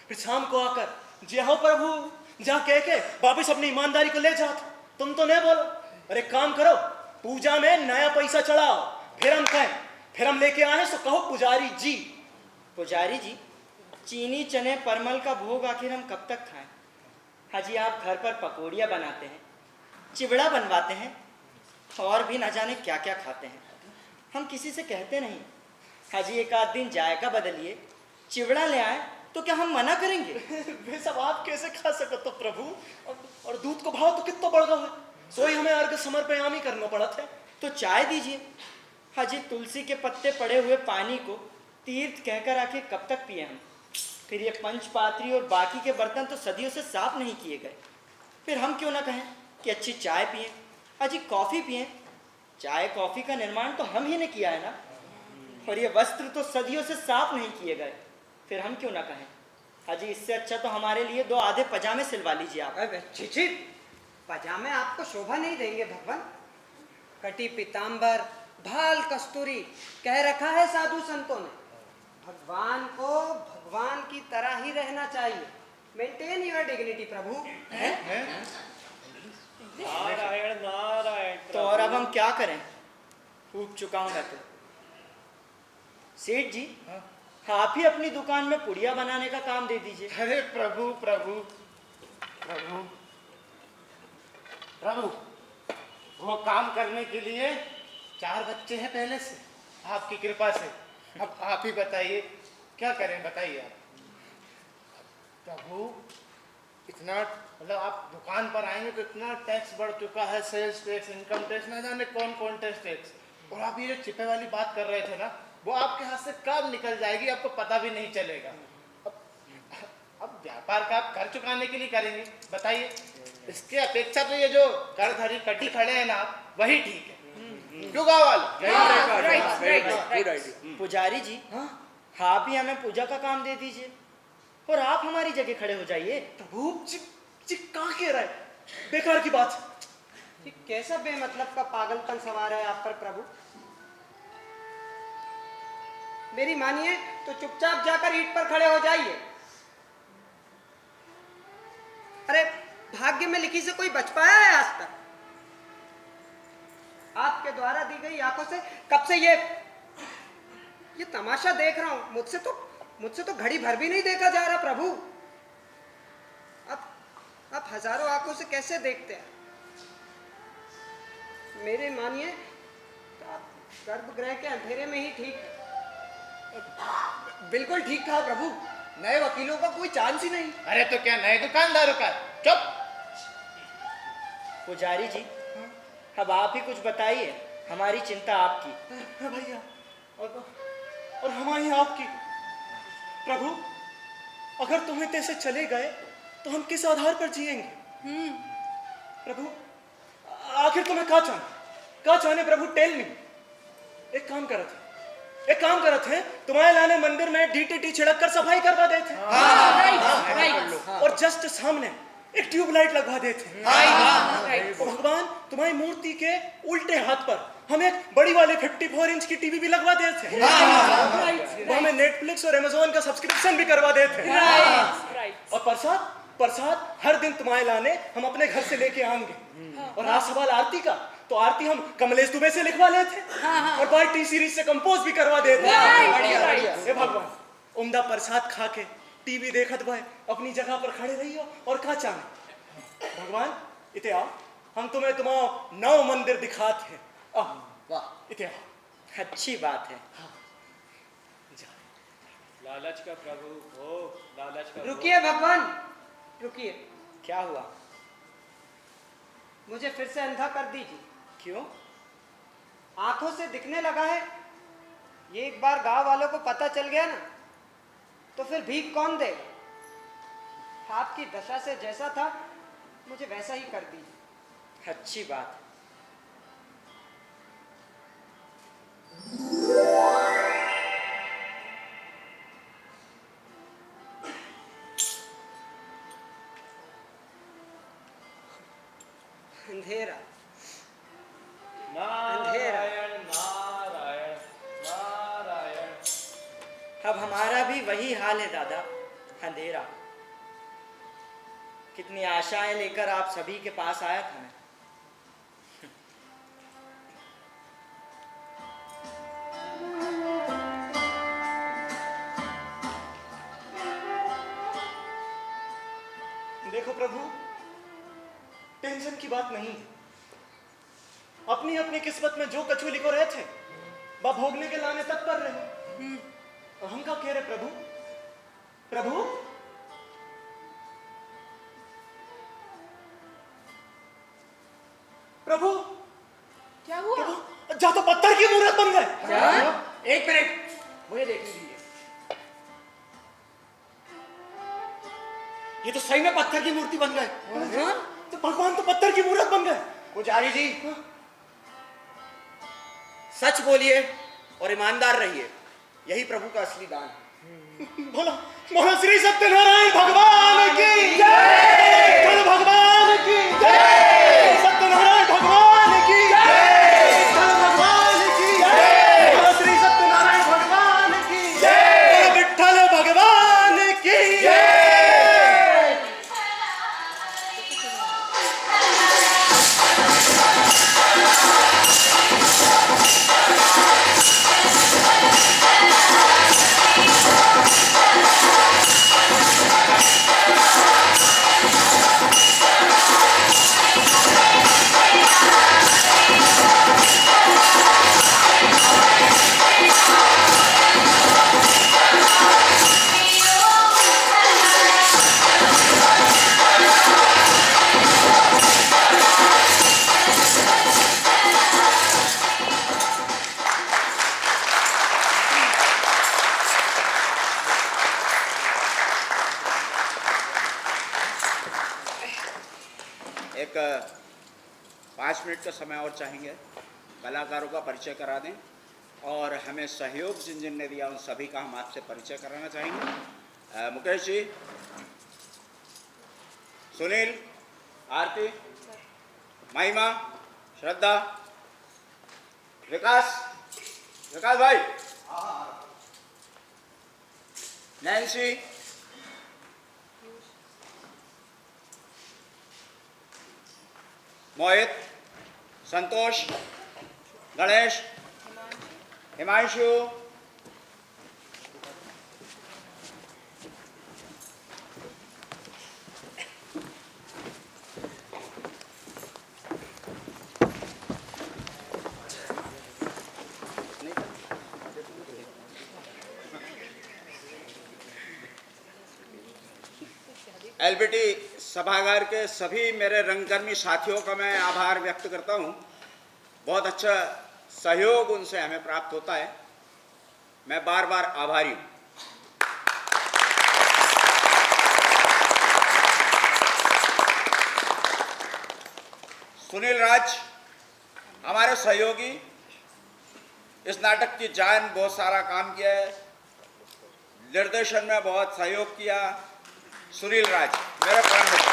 फिर शाम को आकर जय हो प्रभु जा कह के वापिस अपनी ईमानदारी को ले जाते। तुम तो नहीं बोलो। अरे काम करो, पूजा में नया पैसा चढ़ाओ, फिर हम कहें, फिर हम लेके आए तो कहो पुजारी जी। पुजारी जी चीनी चने परमल का भोग आखिर हम कब तक खाएं? हाजी आप घर पर पकौड़ियाँ बनाते हैं, चिवड़ा बनवाते हैं, और भी ना जाने क्या क्या खाते हैं। हम किसी से कहते नहीं। हाजी एक आध दिन जायका बदलिए, चिवड़ा ले आए तो क्या हम मना करेंगे? वे सब आप कैसे खा सको तो प्रभु। और दूध को भाव तो कितना बढ़ गया है, सोई हमें अर्घ समर्पयामी करना पड़ा था। तो चाय दीजिए। हाजी तुलसी के पत्ते पड़े हुए पानी को तीर्थ कहकर आखिर कब तक पिए हम? फिर ये पंचपात्री और बाकी के बर्तन तो सदियों से साफ नहीं किए गए। फिर हम क्यों ना कहें कि अच्छी चाय पिएं, हाजी कॉफ़ी पिएं। चाय कॉफ़ी का निर्माण तो हम ही ने किया है ना। और ये वस्त्र तो सदियों से साफ नहीं किए गए, फिर हम क्यों ना कहें? हाजी इससे अच्छा तो हमारे लिए 2 आधे पजामे सिलवा लीजिए आप। छी, पजामे आपको शोभा नहीं देंगे भगवान। कटी पीताम्बर भाल कस्तूरी कह रखा है साधु संतों ने। भगवान को भगवान की तरह ही रहना चाहिए। मेंटेन योर डिग्निटी प्रभु। नारायण नारायण। तो और अब हम क्या करें? उठ चुका हूं मैं तो। सेठ जी आप ही अपनी दुकान में पुड़िया बनाने का काम दे दीजिए। अरे प्रभु प्रभु प्रभु प्रभु, वो काम करने के लिए 4 बच्चे हैं पहले से, आपकी कृपा से। अब आप ही बताइए क्या करें, बताइए आप। प्रभु इतना मतलब आप दुकान पर आएंगे तो इतना टैक्स बढ़ चुका है, सेल्स टैक्स, इनकम टैक्स, ना जाने कौन कौन टैक्स। और आप ये जो छिपे वाली बात कर रहे थे ना, वो आपके हाथ से कब निकल जाएगी आपको पता भी नहीं चलेगा। अब व्यापार का आप कर चुकाने के लिए करेंगे, बताइए। इसके अपेक्षा तो ये जो करधरी कटी खड़े हैं ना आप, वही ठीक है। पुजारी जी आप ही हमें पूजा का काम दे दीजिए और आप हमारी जगह खड़े हो जाइए। प्रभु कहाँ कह रहा है, बेकार की बात। ये कैसा बेमतलब का पागलपन सवार है आप पर प्रभु। मेरी मानिए तो चुपचाप जाकर ईंट पर खड़े हो जाइए। अरे भाग्य में लिखी से कोई बच पाया है आज तक? आपके द्वारा दी गई आंखों से कब से ये ये तमाशा देख रहा हूँ, मुझसे तो घड़ी भर भी नहीं देखा जा रहा प्रभु। आप हजारों आंखों से कैसे देखते हैं? मेरे मानिए तो आप गर्भगृह के अंधेरे में ही ठीक है। बिल्कुल ठीक कहा प्रभु, नए वकीलों का कोई चांस ही नहीं। अरे तो क्या नए दुकानदारों का? चुप। पुजारी जी, अब आप ही कुछ बताइए, हमारी चिंता आपकी। भैया, और हमारी आपकी। प्रभु, अगर तुम्हें तैसे चले गए तो हम किस आधार पर जिएंगे? प्रभु, आखिर तुम्हें क्या चाहने प्रभु? Tell me. एक काम करत है, तुम्हारे लाने मंदिर में डीटीटी छिड़क कर सफाई करवा देते, और जस्ट सामने एक ट्यूबलाइट लगवा देते। भगवान, तुम्हारी मूर्ति के उल्टे हाथ पर हम एक बड़ी वाली 54 इंच की टीवी भी लगवा देते, वो हमें नेटफ्लिक्स और अमेज़न का सब्सक्रिप्शन भी करवा देते, और प्रसाद हर दिन तुम्हारे लाने हम अपने घर से लेके आएंगे। और आज सवाल आरती का, तो आरती हम कमलेश दुबे से लिखवा लेते, और बाय टी सीरीज से कंपोज भी करवा देते। हे भगवान, उम्दा प्रसाद खा के टीवी देखत भाई अपनी जगह पर खड़े रहियो और का चाहे। भगवान, इते आओ, हम तुम्हें तुम्हारा नौ मंदिर दिखाते हैं। वाह, इते आओ। अच्छी बात है। लालच का प्रभु हो, लालच का। रुकिए भगवान, रुकिए। क्या हुआ? मुझे फिर से अंधा कर दीजिए। क्यों? आंखों से दिखने लगा है। ये एक बार गांव वालों को पता चल गया ना, तो फिर भीख कौन दे? आपकी दशा से जैसा था, मुझे वैसा ही कर दीजिए। अच्छी बात। अंधेरा, नारायण नारायण नारायण। अब हमारा भी वही हाल है दादा, अंधेरा। कितनी आशाएं लेकर आप सभी के पास आया था मैं। देखो प्रभु, टेंशन की बात नहीं। अपनी अपनी किस्मत में जो कछु लिखो रहे थे, वह भोगने के लाने तत्पर रहे। और हम क्या कह रहे प्रभु? प्रभु, प्रभु, क्या हुआ? प्रभु, जा तो पत्थर की मूर्त बन गए। एक मिनट, मुझे देखने दीजिए। ये तो सही में पत्थर की मूर्ति बन गए। तो भगवान तो पत्थर की मूर्त बन गए। पुजारी जी, सच बोलिए और ईमानदार रहिए, यही प्रभु का असली दान है। बोलो बोलो श्री सत्यनारायण भगवान की जय। बोलो भगवान की जय। सत्यनारायण भगवान की जय। बोलो भगवान की जय। बोलो श्री सत्यनारायण भगवान की जय। बोलो विठ्ठल भगवान की जय। एक 5 मिनट का समय और चाहेंगे, कलाकारों का परिचय करा दें, और हमें सहयोग जिन जिन ने दिया उन सभी का हम आपसे परिचय कराना चाहेंगे। मुकेश जी, सुनील, आरती, महिमा, श्रद्धा, विकास भाई, नैन्सी, मोहित, संतोष, गणेश, हिमांशु, एलबीटी सभागार के सभी मेरे रंगकर्मी साथियों का मैं आभार व्यक्त करता हूं। बहुत अच्छा सहयोग उनसे हमें प्राप्त होता है। मैं बार बार आभारी हूं। सुनील राज हमारे सहयोगी, इस नाटक की जान बहुत सारा काम किया है, निर्देशन में बहुत सहयोग किया। सुनील राज मेरे प्राण मित्र।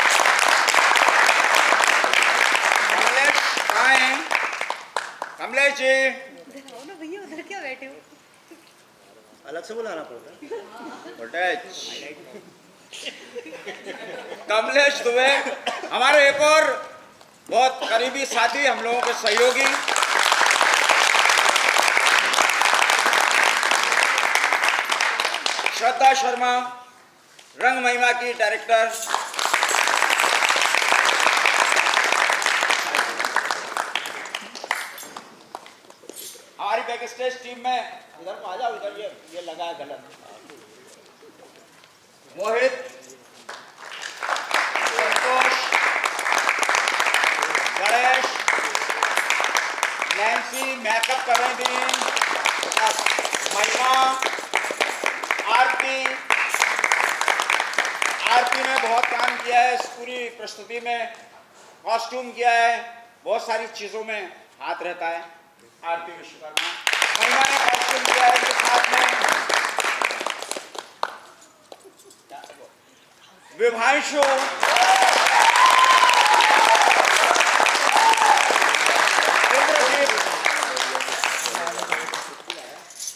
कमलेश कहाँ हैं? कमलेश जी ना भैया, उधर क्या बैठे हो? अलग से बुलाना पड़ता है। कमलेश दुबे हमारे एक और बहुत करीबी साथी, हम लोगों के सहयोगी। श्रद्धा शर्मा रंग महिमा की डायरेक्टर। हमारी बैक स्टेज टीम में इधर को आ जाओ, इधर ये लगा है गलत। मोहित, संतोष, गणेश, नैन्सी मेकअप कर रही थी, महिमा, आरती ने बहुत काम किया है इस पूरी प्रस्तुति में, कॉस्ट्यूम किया है, बहुत सारी चीजों में हाथ रहता है। आरती विश्वकर्मा, महिमा ने कॉस्ट्यूम किया है इनके साथ में। विभांशु, इंद्रजीत,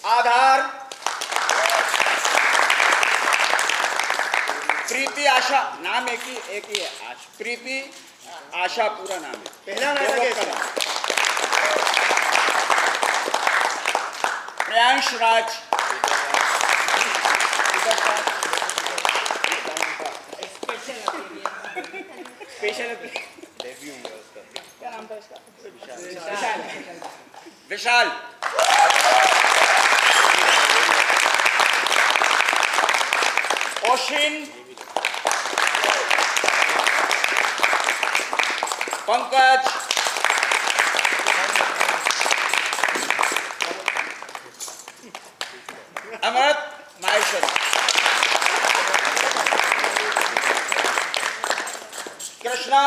आधार, प्रीति, आशा, नाम एक ही है। प्रीति आशा पूरा नाम है। पहला नाटक है। प्रियांश राज, स्पेशल क्या नाम था इसका? विशाल, ओशिन, पंकज, अमृत माहेश्वरी, कृष्णा,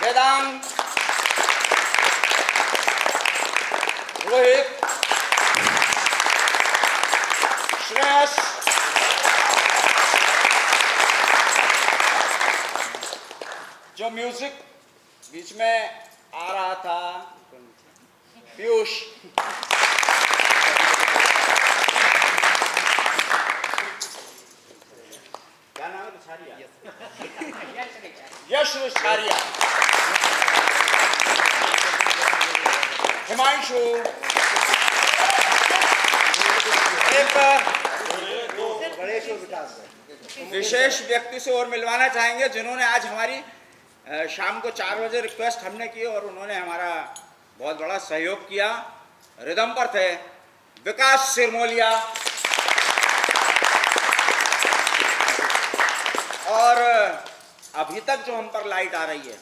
वेदांत, रोहित, श्रेयस, जो म्यूजिक बीच में आ रहा था, पीयूष, क्या नाम है? छारिया, यश छारिया, हिमांशु, एक विशेष व्यक्ति से और मिलवाना चाहेंगे जिन्होंने आज हमारी शाम को 4 बजे रिक्वेस्ट हमने की और उन्होंने हमारा बहुत बड़ा सहयोग किया। रिदम पर थे विकास सिरमौलिया और अभी तक जो हम पर लाइट आ रही है,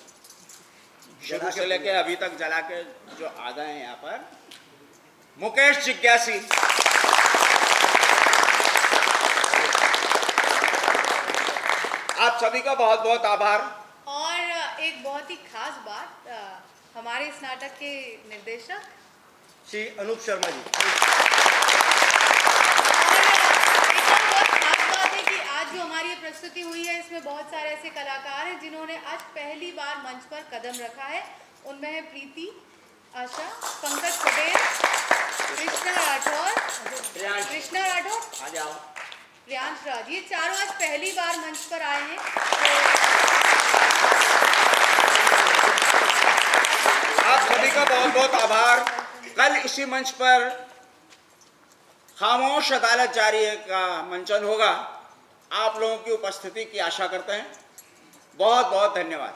शुरू से लेके अभी तक जला के जो आ गए हैं यहाँ पर, मुकेश जिज्ञासी, आप सभी का बहुत बहुत आभार। और एक बहुत ही खास बात, हमारे इस नाटक के निर्देशक श्री अनूप शर्मा जी। बहुत खास बात है कि आज जो हमारी ये प्रस्तुति हुई है, इसमें बहुत सारे ऐसे कलाकार हैं जिन्होंने आज पहली बार मंच पर कदम रखा है। उनमें है प्रीति आशा, पंकज पटेल, कृष्णा राठौर, आ जाओ, प्रियांश राज, ये चारों आज पहली बार मंच पर आए हैं। आप सभी का बहुत बहुत आभार। कल इसी मंच पर खामोश अदालत जारी है का मंचन होगा। आप लोगों की उपस्थिति की आशा करते हैं। बहुत बहुत धन्यवाद।